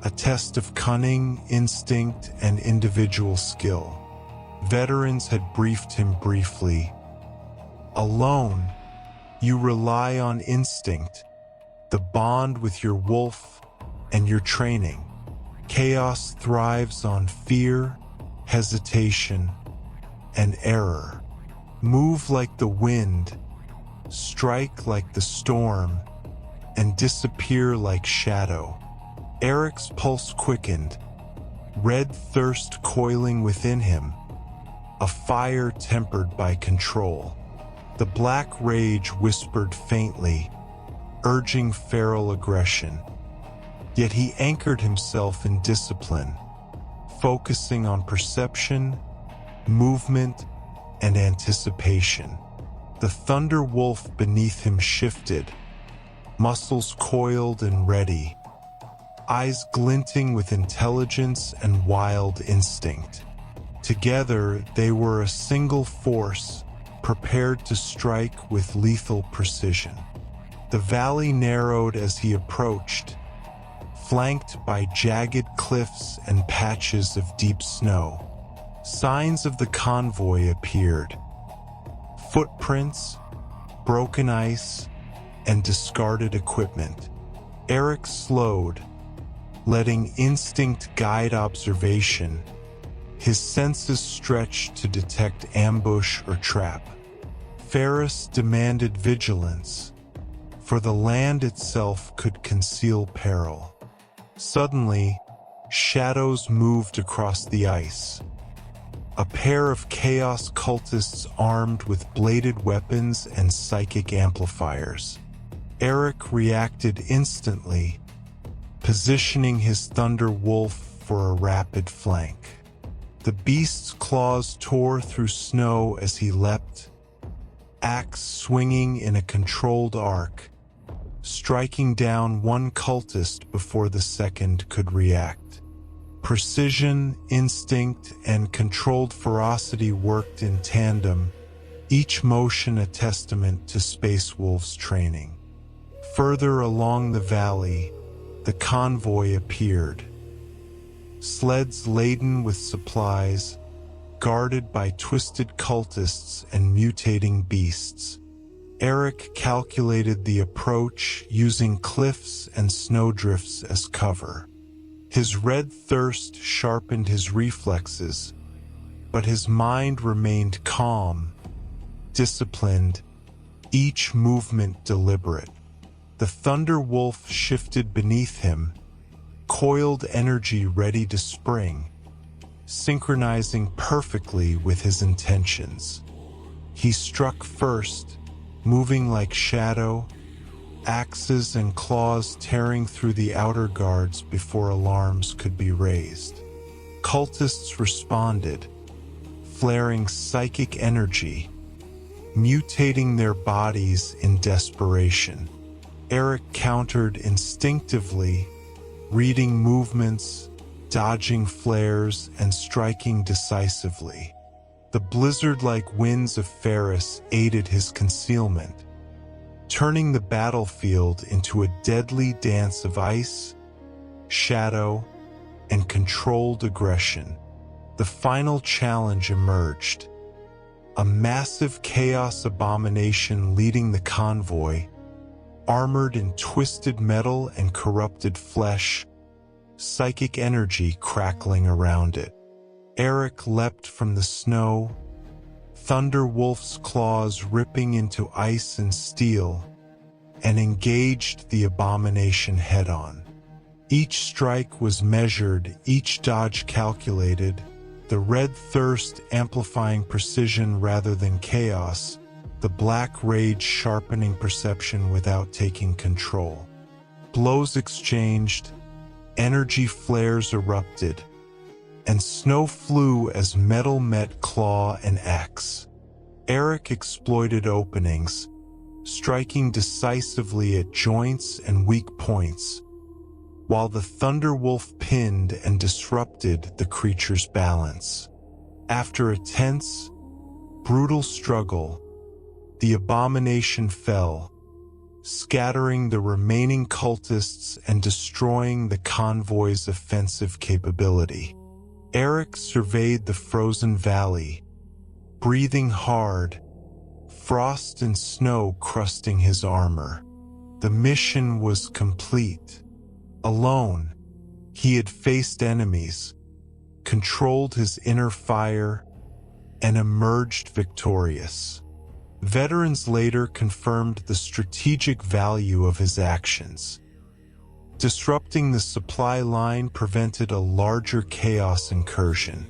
A test of cunning, instinct, and individual skill. Veterans had briefed him briefly. Alone, you rely on instinct, the bond with your wolf, and your training. Chaos thrives on fear, hesitation, and error. Move like the wind, strike like the storm, and disappear like shadow. Eric's pulse quickened, red thirst coiling within him, a fire tempered by control. The black rage whispered faintly, urging feral aggression. Yet he anchored himself in discipline, focusing on perception, movement, and anticipation. The Thunder Wolf beneath him shifted, muscles coiled and ready, eyes glinting with intelligence and wild instinct. Together, they were a single force, prepared to strike with lethal precision. The valley narrowed as he approached, flanked by jagged cliffs and patches of deep snow. Signs of the convoy appeared: footprints, broken ice, and discarded equipment. Eric slowed, letting instinct guide observation, his senses stretched to detect ambush or trap. Ferris demanded vigilance, for the land itself could conceal peril. Suddenly, shadows moved across the ice. A pair of Chaos cultists armed with bladed weapons and psychic amplifiers. Eric reacted instantly, positioning his Thunder Wolf for a rapid flank. The beast's claws tore through snow as he leapt, axe swinging in a controlled arc, striking down one cultist before the second could react. Precision, instinct, and controlled ferocity worked in tandem, each motion a testament to Space Wolf's training. Further along the valley, the convoy appeared. Sleds laden with supplies, guarded by twisted cultists and mutating beasts. Eric calculated the approach using cliffs and snowdrifts as cover. His red thirst sharpened his reflexes, but his mind remained calm, disciplined, each movement deliberate. The Thunder Wolf shifted beneath him, coiled energy ready to spring, synchronizing perfectly with his intentions. He struck first, moving like shadow, axes and claws tearing through the outer guards before alarms could be raised. Cultists responded, flaring psychic energy, mutating their bodies in desperation. Eric countered instinctively, reading movements, dodging flares, and striking decisively. The blizzard-like winds of Ferris aided his concealment, turning the battlefield into a deadly dance of ice, shadow, and controlled aggression. The final challenge emerged. A massive chaos abomination leading the convoy, armored in twisted metal and corrupted flesh, psychic energy crackling around it. Eric leapt from the snow, Thunder Wolf's claws ripping into ice and steel, and engaged the abomination head-on. Each strike was measured, each dodge calculated, the red thirst amplifying precision rather than chaos, the black rage sharpening perception without taking control. Blows exchanged, energy flares erupted, and snow flew as metal met claw and axe. Eric exploited openings, striking decisively at joints and weak points, while the Thunder Wolf pinned and disrupted the creature's balance. After a tense, brutal struggle, the abomination fell, scattering the remaining cultists and destroying the convoy's offensive capability. Eric surveyed the frozen valley, breathing hard, frost and snow crusting his armor. The mission was complete. Alone, he had faced enemies, controlled his inner fire, and emerged victorious. Veterans later confirmed the strategic value of his actions. Disrupting the supply line prevented a larger chaos incursion,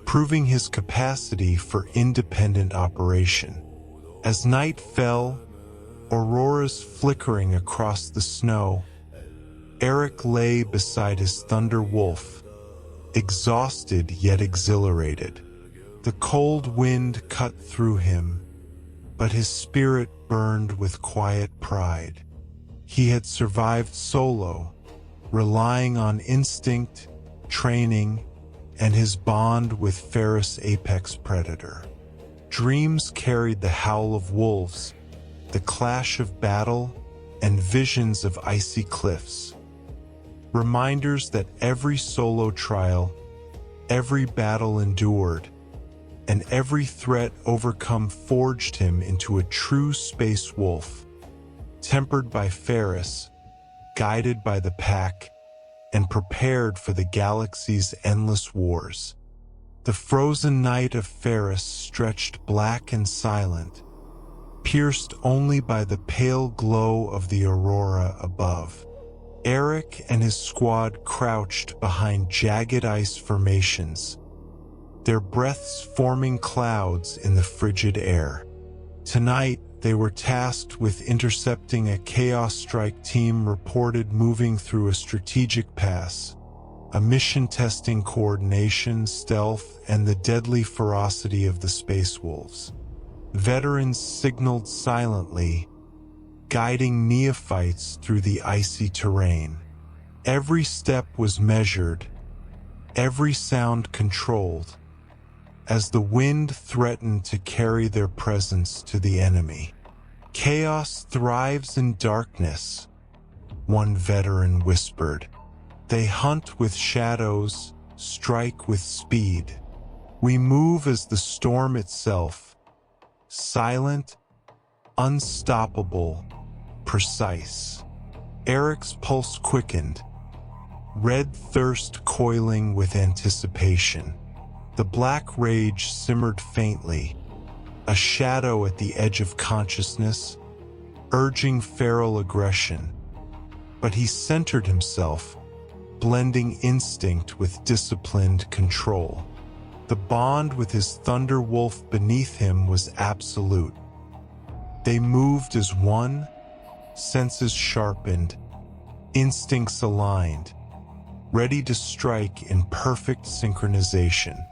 proving his capacity for independent operation. As night fell, auroras flickering across the snow, Eric lay beside his Thunder Wolf, exhausted yet exhilarated. The cold wind cut through him, but his spirit burned with quiet pride. He had survived solo, relying on instinct, training, and his bond with Ferris' apex predator. Dreams carried the howl of wolves, the clash of battle, and visions of icy cliffs. Reminders that every solo trial, every battle endured, and every threat overcome forged him into a true space wolf, tempered by Ferris, guided by the pack, and prepared for the galaxy's endless wars. The frozen night of Ferris stretched black and silent, pierced only by the pale glow of the aurora above. Eric and his squad crouched behind jagged ice formations, their breaths forming clouds in the frigid air. Tonight, they were tasked with intercepting a Chaos Strike team reported moving through a strategic pass, a mission testing coordination, stealth, and the deadly ferocity of the Space Wolves. Veterans signaled silently, guiding neophytes through the icy terrain. Every step was measured, every sound controlled, as the wind threatened to carry their presence to the enemy. "Chaos thrives in darkness," one veteran whispered. "They hunt with shadows, strike with speed. We move as the storm itself, silent, unstoppable, precise." Eric's pulse quickened, red thirst coiling with anticipation. The black rage simmered faintly, a shadow at the edge of consciousness, urging feral aggression. But he centered himself, blending instinct with disciplined control. The bond with his Thunder Wolf beneath him was absolute. They moved as one, senses sharpened, instincts aligned, ready to strike in perfect synchronization.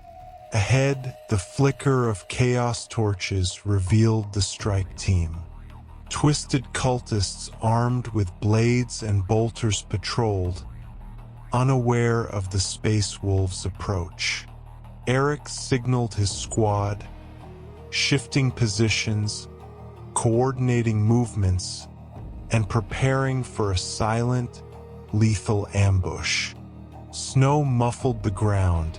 Ahead, the flicker of chaos torches revealed the strike team. Twisted cultists armed with blades and bolters patrolled, unaware of the Space Wolves' approach. Eric signaled his squad, shifting positions, coordinating movements, and preparing for a silent, lethal ambush. Snow muffled the ground,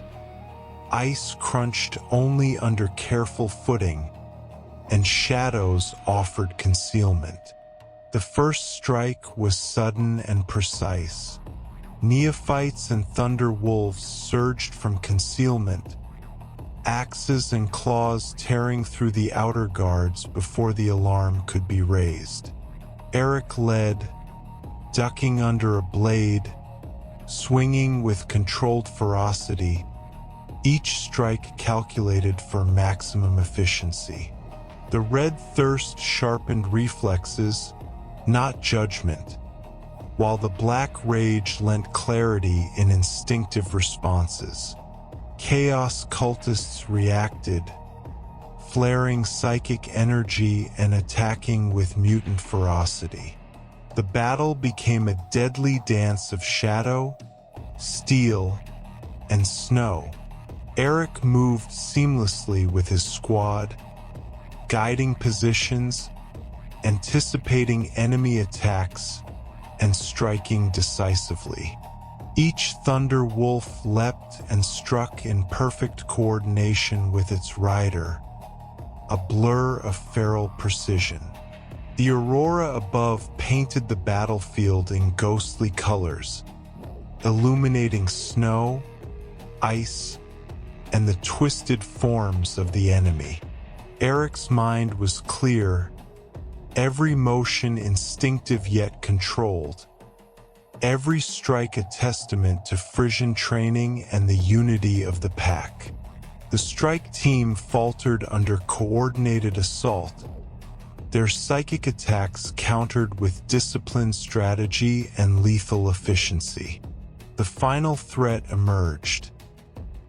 ice crunched only under careful footing, and shadows offered concealment. The first strike was sudden and precise. Neophytes and thunder wolves surged from concealment, axes and claws tearing through the outer guards before the alarm could be raised. Eric led, ducking under a blade, swinging with controlled ferocity, each strike calculated for maximum efficiency. The red thirst sharpened reflexes, not judgment, while the black rage lent clarity in instinctive responses. Chaos cultists reacted, flaring psychic energy and attacking with mutant ferocity. The battle became a deadly dance of shadow, steel, and snow. Eric moved seamlessly with his squad, guiding positions, anticipating enemy attacks, and striking decisively. Each thunder wolf leapt and struck in perfect coordination with its rider, a blur of feral precision. The aurora above painted the battlefield in ghostly colors, illuminating snow, ice, and the twisted forms of the enemy. Eric's mind was clear, every motion instinctive yet controlled, every strike a testament to Frisian training and the unity of the pack. The strike team faltered under coordinated assault, their psychic attacks countered with disciplined strategy and lethal efficiency. The final threat emerged,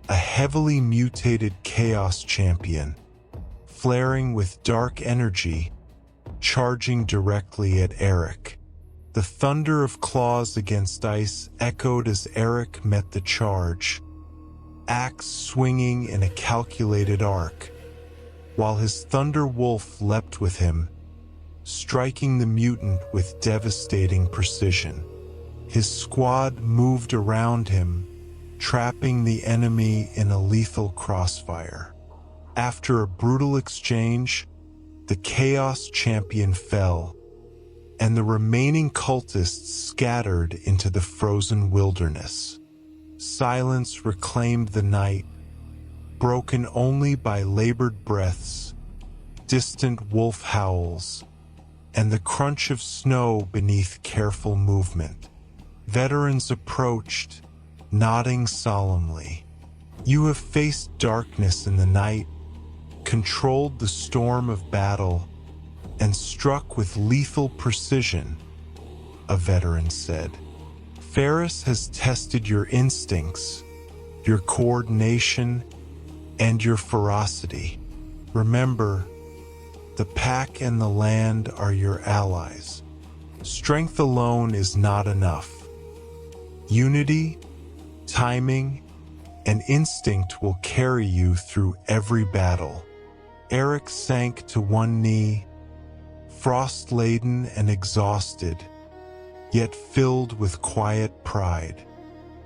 a heavily mutated Chaos champion, flaring with dark energy, charging directly at Eric. The thunder of claws against ice echoed as Eric met the charge, axe swinging in a calculated arc, while his thunder wolf leapt with him, striking the mutant with devastating precision. His squad moved around him, trapping the enemy in a lethal crossfire. After a brutal exchange, the Chaos champion fell, and the remaining cultists scattered into the frozen wilderness. Silence reclaimed the night, broken only by labored breaths, distant wolf howls, and the crunch of snow beneath careful movement. Veterans approached, nodding solemnly. You have faced darkness in the night, controlled the storm of battle, and struck with lethal precision, a veteran said. Ferris has tested your instincts, your coordination, and your ferocity. Remember, the pack and the land are your allies. Strength alone is not enough. Unity, timing, and instinct will carry you through every battle. Eric sank to one knee, frost-laden and exhausted, yet filled with quiet pride.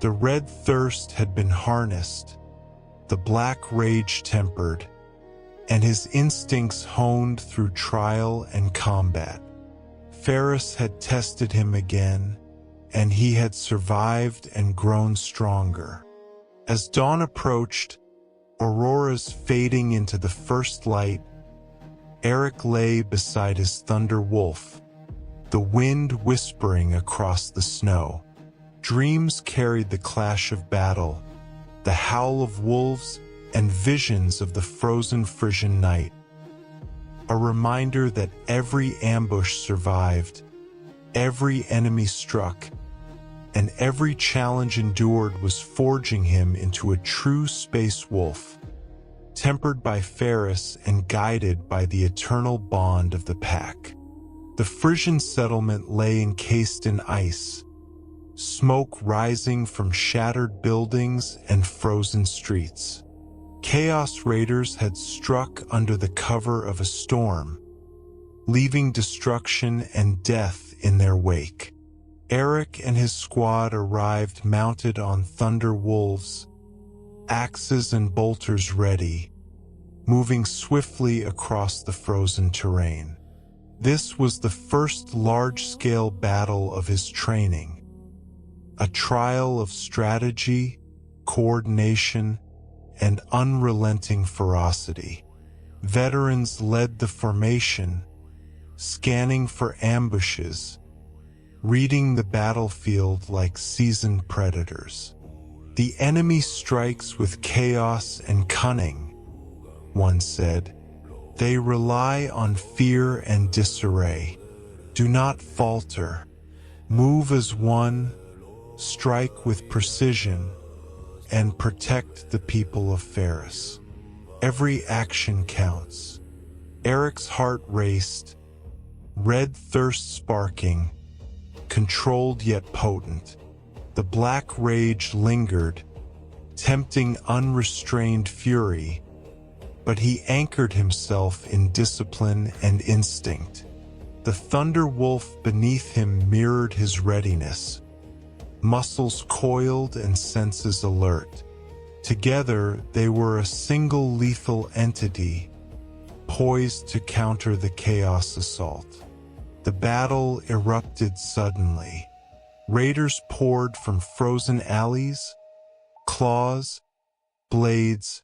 The red thirst had been harnessed, the black rage tempered, and his instincts honed through trial and combat. Ferris had tested him again, and he had survived and grown stronger. As dawn approached, auroras fading into the first light, Eric lay beside his thunder wolf, the wind whispering across the snow. Dreams carried the clash of battle, the howl of wolves, and visions of the frozen Frisian night. A reminder that every ambush survived, every enemy struck, and every challenge endured was forging him into a true space wolf, tempered by Ferris and guided by the eternal bond of the pack. The Frisian settlement lay encased in ice, smoke rising from shattered buildings and frozen streets. Chaos raiders had struck under the cover of a storm, leaving destruction and death in their wake. Eric and his squad arrived mounted on thunder wolves, axes and bolters ready, moving swiftly across the frozen terrain. This was the first large-scale battle of his training, a trial of strategy, coordination, and unrelenting ferocity. Veterans led the formation, scanning for ambushes, reading the battlefield like seasoned predators. "The enemy strikes with chaos and cunning," one said. "They rely on fear and disarray. Do not falter. Move as one, strike with precision, and protect the people of Ferris. Every action counts." Eric's heart raced, red thirst sparking, controlled yet potent. The black rage lingered, tempting unrestrained fury, but he anchored himself in discipline and instinct. The thunder wolf beneath him mirrored his readiness, muscles coiled and senses alert. Together, they were a single lethal entity, poised to counter the chaos assault. The battle erupted suddenly. Raiders poured from frozen alleys, claws, blades,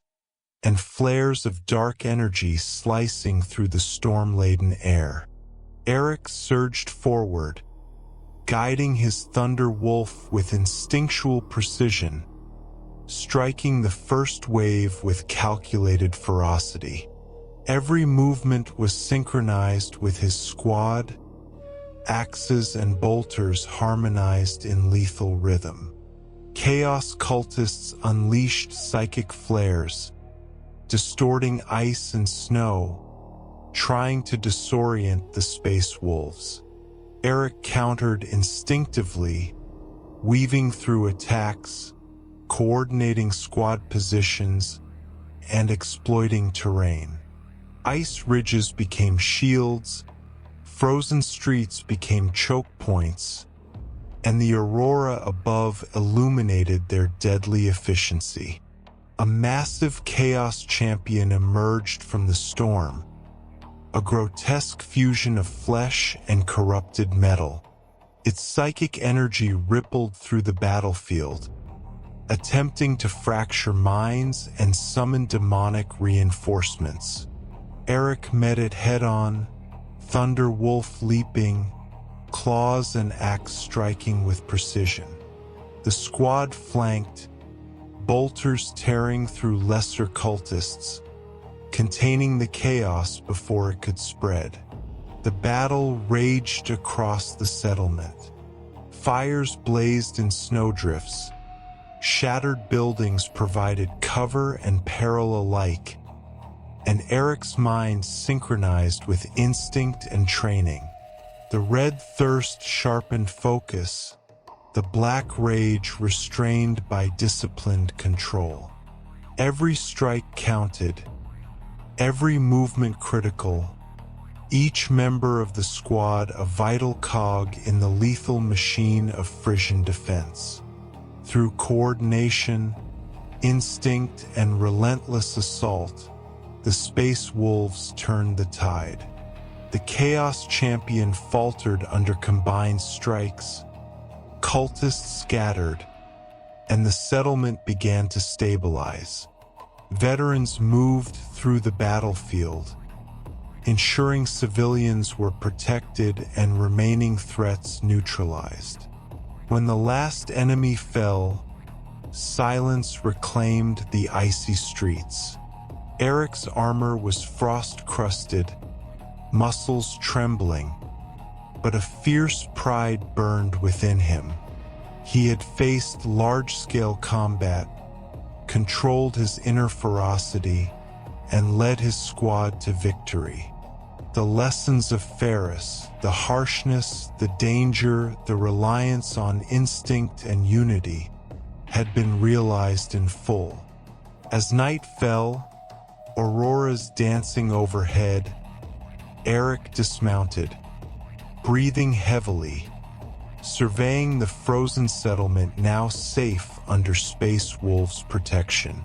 and flares of dark energy slicing through the storm-laden air. Eric surged forward, guiding his thunder wolf with instinctual precision, striking the first wave with calculated ferocity. Every movement was synchronized with his squad, axes and bolters harmonized in lethal rhythm. Chaos cultists unleashed psychic flares, distorting ice and snow, trying to disorient the space wolves. Eric countered instinctively, weaving through attacks, coordinating squad positions, and exploiting terrain. Ice ridges became shields, frozen streets became choke points, and the aurora above illuminated their deadly efficiency. A massive chaos champion emerged from the storm, a grotesque fusion of flesh and corrupted metal. Its psychic energy rippled through the battlefield, attempting to fracture minds and summon demonic reinforcements. Eric met it head-on, thunder wolf leaping, claws and axe striking with precision. The squad flanked, bolters tearing through lesser cultists, containing the chaos before it could spread. The battle raged across the settlement. Fires blazed in snowdrifts. Shattered buildings provided cover and peril alike, and Eric's mind synchronized with instinct and training. The red thirst sharpened focus, the black rage restrained by disciplined control. Every strike counted, every movement critical, each member of the squad a vital cog in the lethal machine of Frisian defense. Through coordination, instinct, and relentless assault, the Space Wolves turned the tide. The Chaos Champion faltered under combined strikes, cultists scattered, and the settlement began to stabilize. Veterans moved through the battlefield, ensuring civilians were protected and remaining threats neutralized. When the last enemy fell, silence reclaimed the icy streets. Eric's armor was frost-crusted, muscles trembling, but a fierce pride burned within him. He had faced large-scale combat, controlled his inner ferocity, and led his squad to victory. The lessons of Ferris, the harshness, the danger, the reliance on instinct and unity, had been realized in full. As night fell, auroras dancing overhead, Eric dismounted, breathing heavily, surveying the frozen settlement now safe under Space Wolf's protection.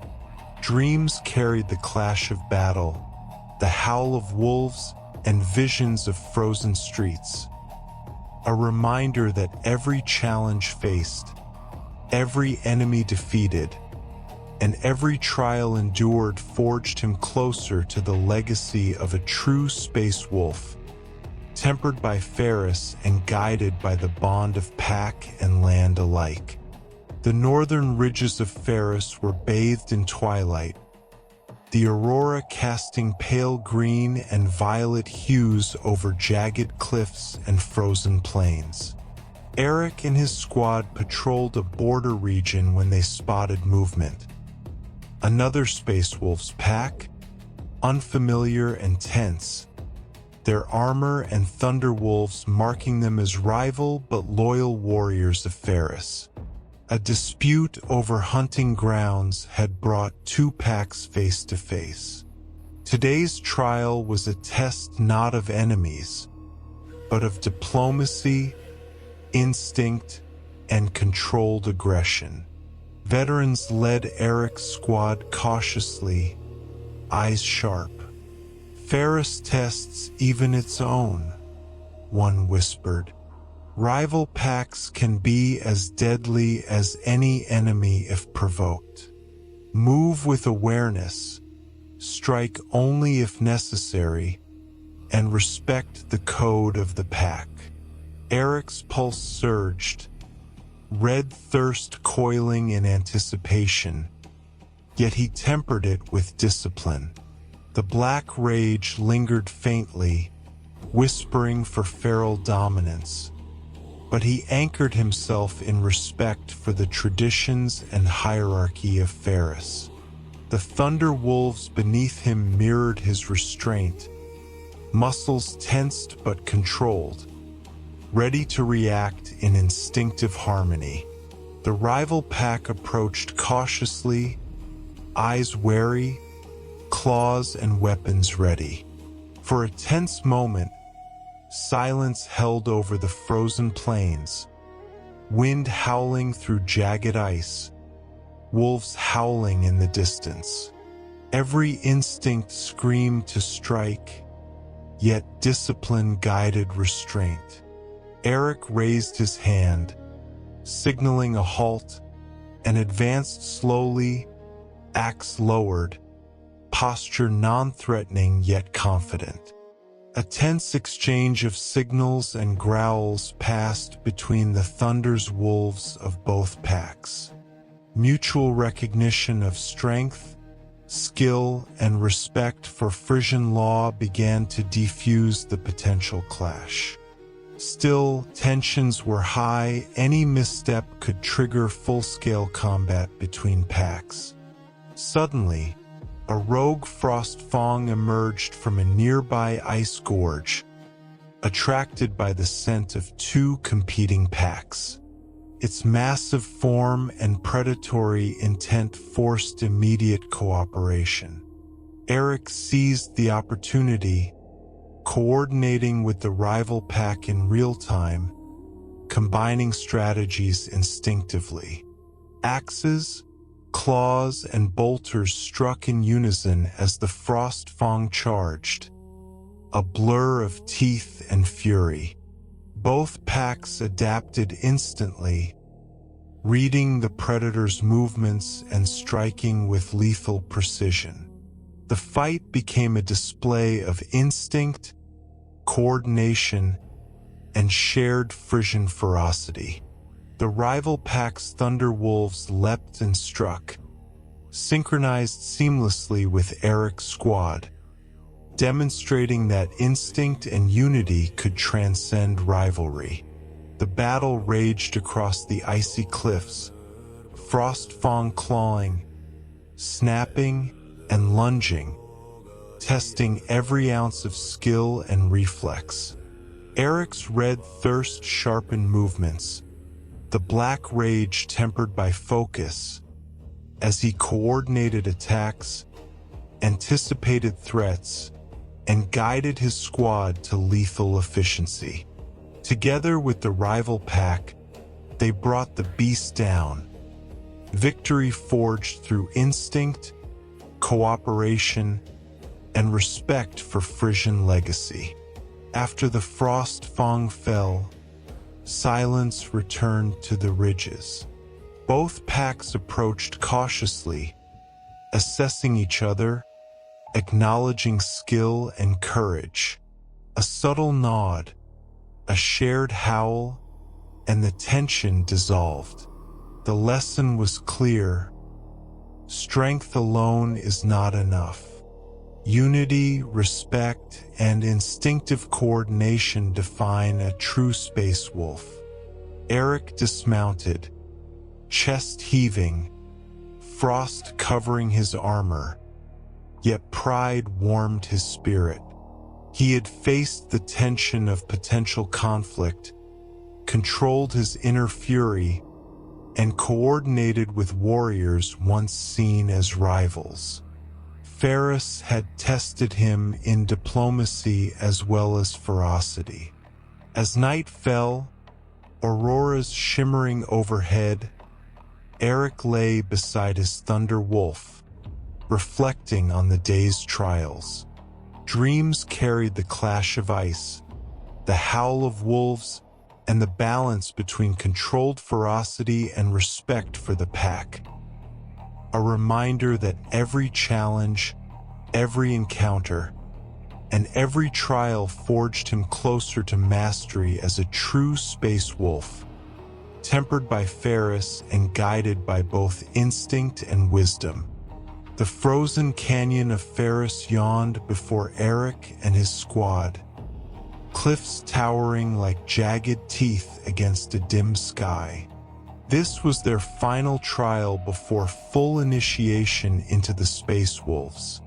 Dreams carried the clash of battle, the howl of wolves, and visions of frozen streets. A reminder that every challenge faced, every enemy defeated, and every trial endured forged him closer to the legacy of a true space wolf, tempered by Ferris and guided by the bond of pack and land alike. The northern ridges of Ferris were bathed in twilight, the aurora casting pale green and violet hues over jagged cliffs and frozen plains. Eric and his squad patrolled a border region when they spotted movement. Another Space Wolf's pack, unfamiliar and tense, their armor and thunder wolves marking them as rival but loyal warriors of Ferris. A dispute over hunting grounds had brought two packs face to face. Today's trial was a test not of enemies, but of diplomacy, instinct, and controlled aggression. Veterans led Eric's squad cautiously, eyes sharp. Ferris tests even its own, one whispered. Rival packs can be as deadly as any enemy if provoked. Move with awareness, strike only if necessary, and respect the code of the pack. Eric's pulse surged, red thirst coiling in anticipation, yet he tempered it with discipline. The black rage lingered faintly, whispering for feral dominance, but he anchored himself in respect for the traditions and hierarchy of Ferris. The thunder wolves beneath him mirrored his restraint, muscles tensed but controlled, ready to react in instinctive harmony. The rival pack approached cautiously, eyes wary, claws and weapons ready. For a tense moment, silence held over the frozen plains, wind howling through jagged ice, wolves howling in the distance. Every instinct screamed to strike, yet discipline guided restraint. Eric raised his hand, signaling a halt, and advanced slowly, axe lowered, posture non-threatening yet confident. A tense exchange of signals and growls passed between the thunder's wolves of both packs. Mutual recognition of strength, skill, and respect for Frisian law began to defuse the potential clash. Still, tensions were high. Any misstep could trigger full-scale combat between packs. Suddenly, a rogue frost fang emerged from a nearby ice gorge, attracted by the scent of two competing packs. Its massive form and predatory intent forced immediate cooperation. Eric seized the opportunity, coordinating with the rival pack in real time, combining strategies instinctively. Axes, claws, and bolters struck in unison as the frost fang charged, a blur of teeth and fury. Both packs adapted instantly, reading the predator's movements and striking with lethal precision. The fight became a display of instinct, coordination, and shared Frisian ferocity. The rival pack's thunder wolves leapt and struck, synchronized seamlessly with Eric's squad, demonstrating that instinct and unity could transcend rivalry. The battle raged across the icy cliffs, frost fang clawing, snapping, and lunging, testing every ounce of skill and reflex. Eric's red thirst sharpened movements, the black rage tempered by focus, as he coordinated attacks, anticipated threats, and guided his squad to lethal efficiency. Together with the rival pack, they brought the beast down. Victory forged through instinct, cooperation, and respect for Frisian legacy. After the frost fang fell, silence returned to the ridges. Both packs approached cautiously, assessing each other, acknowledging skill and courage. A subtle nod, a shared howl, and the tension dissolved. The lesson was clear. Strength alone is not enough. Unity, respect, and instinctive coordination define a true space wolf. Eric dismounted, chest heaving, frost covering his armor, yet pride warmed his spirit. He had faced the tension of potential conflict, controlled his inner fury, and coordinated with warriors once seen as rivals. Ferris had tested him in diplomacy as well as ferocity. As night fell, auroras shimmering overhead, Eric lay beside his thunder wolf, reflecting on the day's trials. Dreams carried the clash of ice, the howl of wolves, and the balance between controlled ferocity and respect for the pack. A reminder that every challenge, every encounter, and every trial forged him closer to mastery as a true space wolf, tempered by Ferris and guided by both instinct and wisdom. The frozen canyon of Ferris yawned before Eric and his squad, cliffs towering like jagged teeth against a dim sky. This was their final trial before full initiation into the Space Wolves.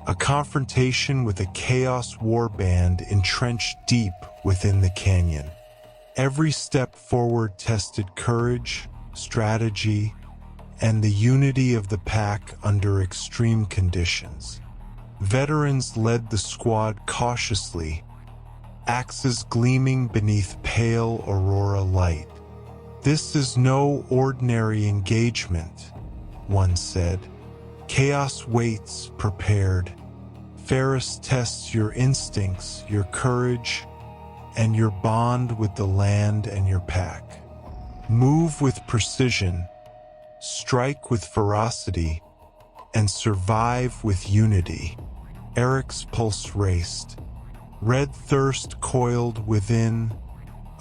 A confrontation with a Chaos warband entrenched deep within the canyon. Every step forward tested courage, strategy, and the unity of the pack under extreme conditions. Veterans led the squad cautiously, axes gleaming beneath pale aurora light. "This is no ordinary engagement," one said. "Chaos waits, prepared. Ferris tests your instincts, your courage, and your bond with the land and your pack. Move with precision, strike with ferocity, and survive with unity." Eric's pulse raced. Red thirst coiled within,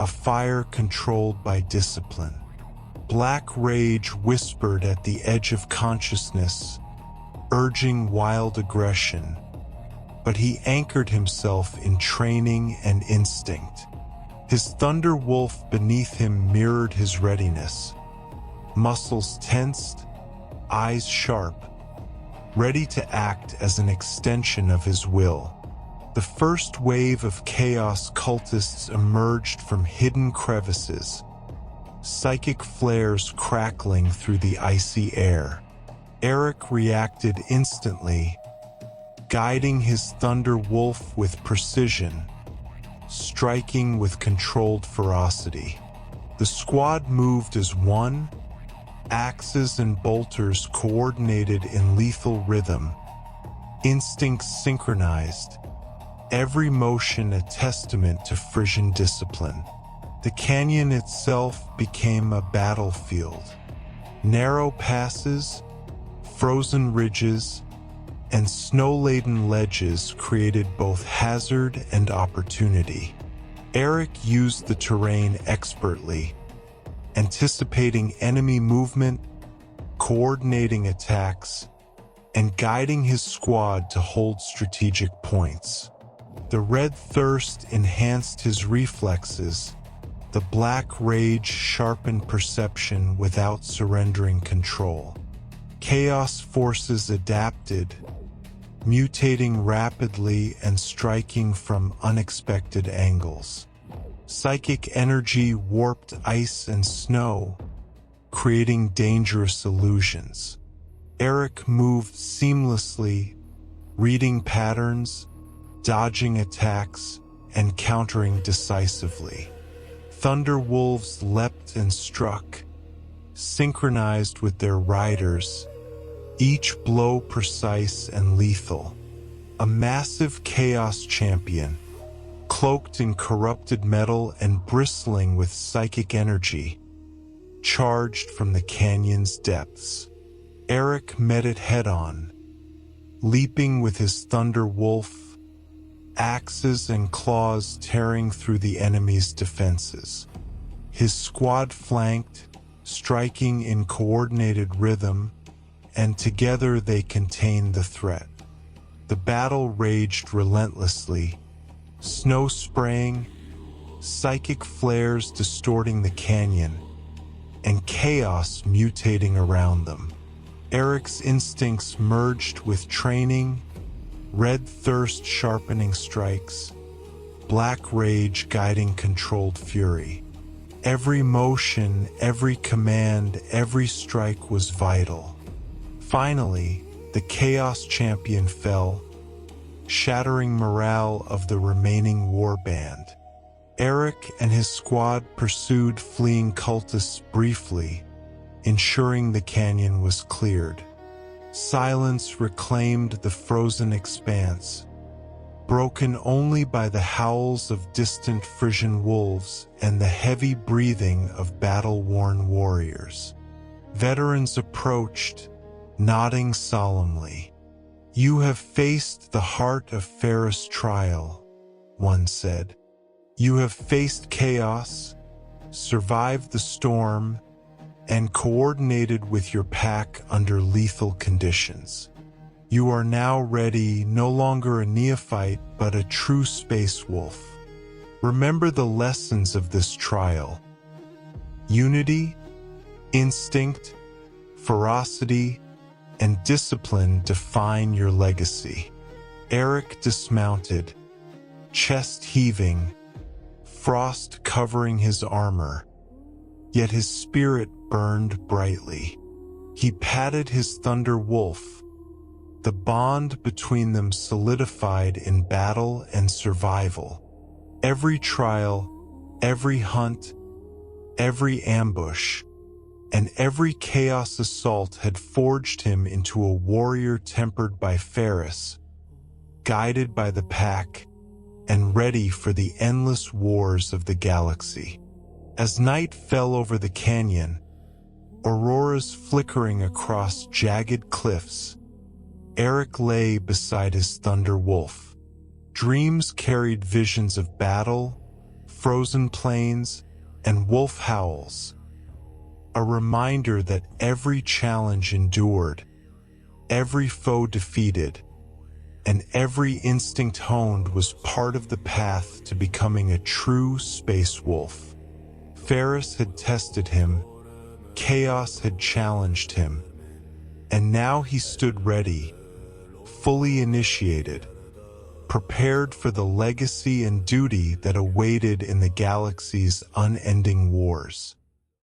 a fire controlled by discipline. Black rage whispered at the edge of consciousness, urging wild aggression. But he anchored himself in training and instinct. His thunder wolf beneath him mirrored his readiness. Muscles tensed, eyes sharp, ready to act as an extension of his will. The first wave of chaos cultists emerged from hidden crevices, psychic flares crackling through the icy air. Eric reacted instantly, guiding his thunder wolf with precision, striking with controlled ferocity. The squad moved as one, axes and bolters coordinated in lethal rhythm, instincts synchronized, every motion a testament to Frisian discipline. The canyon itself became a battlefield. Narrow passes, frozen ridges, and snow-laden ledges created both hazard and opportunity. Eric used the terrain expertly, anticipating enemy movement, coordinating attacks, and guiding his squad to hold strategic points. The red thirst enhanced his reflexes, the black rage sharpened perception without surrendering control. Chaos forces adapted, mutating rapidly and striking from unexpected angles. Psychic energy warped ice and snow, creating dangerous illusions. Eric moved seamlessly, reading patterns, dodging attacks, and countering decisively. Thunder wolves leapt and struck, synchronized with their riders, each blow precise and lethal. a massive chaos champion, cloaked in corrupted metal and bristling with psychic energy, charged from the canyon's depths. Eric met it head-on, leaping with his thunder wolf, axes and claws tearing through the enemy's defenses. His squad flanked, striking in coordinated rhythm, and together they contained the threat. The battle raged relentlessly, snow spraying, psychic flares distorting the canyon, and chaos mutating around them. Eric's instincts merged with training, red thirst sharpening strikes, black rage guiding controlled fury. Every motion, every command, every strike was vital. Finally, the Chaos Champion fell, shattering morale of the remaining warband. Eric and his squad pursued fleeing cultists briefly, ensuring the canyon was cleared. Silence reclaimed the frozen expanse, broken only by the howls of distant Frisian wolves and the heavy breathing of battle-worn warriors. Veterans approached, nodding solemnly. "You have faced the heart of Ferris trial," one said. "You have faced chaos, survived the storm, and coordinated with your pack under lethal conditions. You are now ready, no longer a neophyte, but a true space wolf. Remember the lessons of this trial. Unity, instinct, ferocity, and discipline define your legacy." Eric dismounted, chest heaving, frost covering his armor, yet his spirit burned brightly. He patted his thunder wolf, the bond between them solidified in battle and survival. Every trial, every hunt, every ambush, and every chaos assault had forged him into a warrior tempered by Ferris, guided by the pack, and ready for the endless wars of the galaxy. As night fell over the canyon, auroras flickering across jagged cliffs, Eric lay beside his thunder wolf. Dreams carried visions of battle, frozen plains, and wolf howls. A reminder that every challenge endured, every foe defeated, and every instinct honed was part of the path to becoming a true space wolf. Ferris had tested him, chaos had challenged him, and now he stood ready, fully initiated, prepared for the legacy and duty that awaited in the galaxy's unending wars.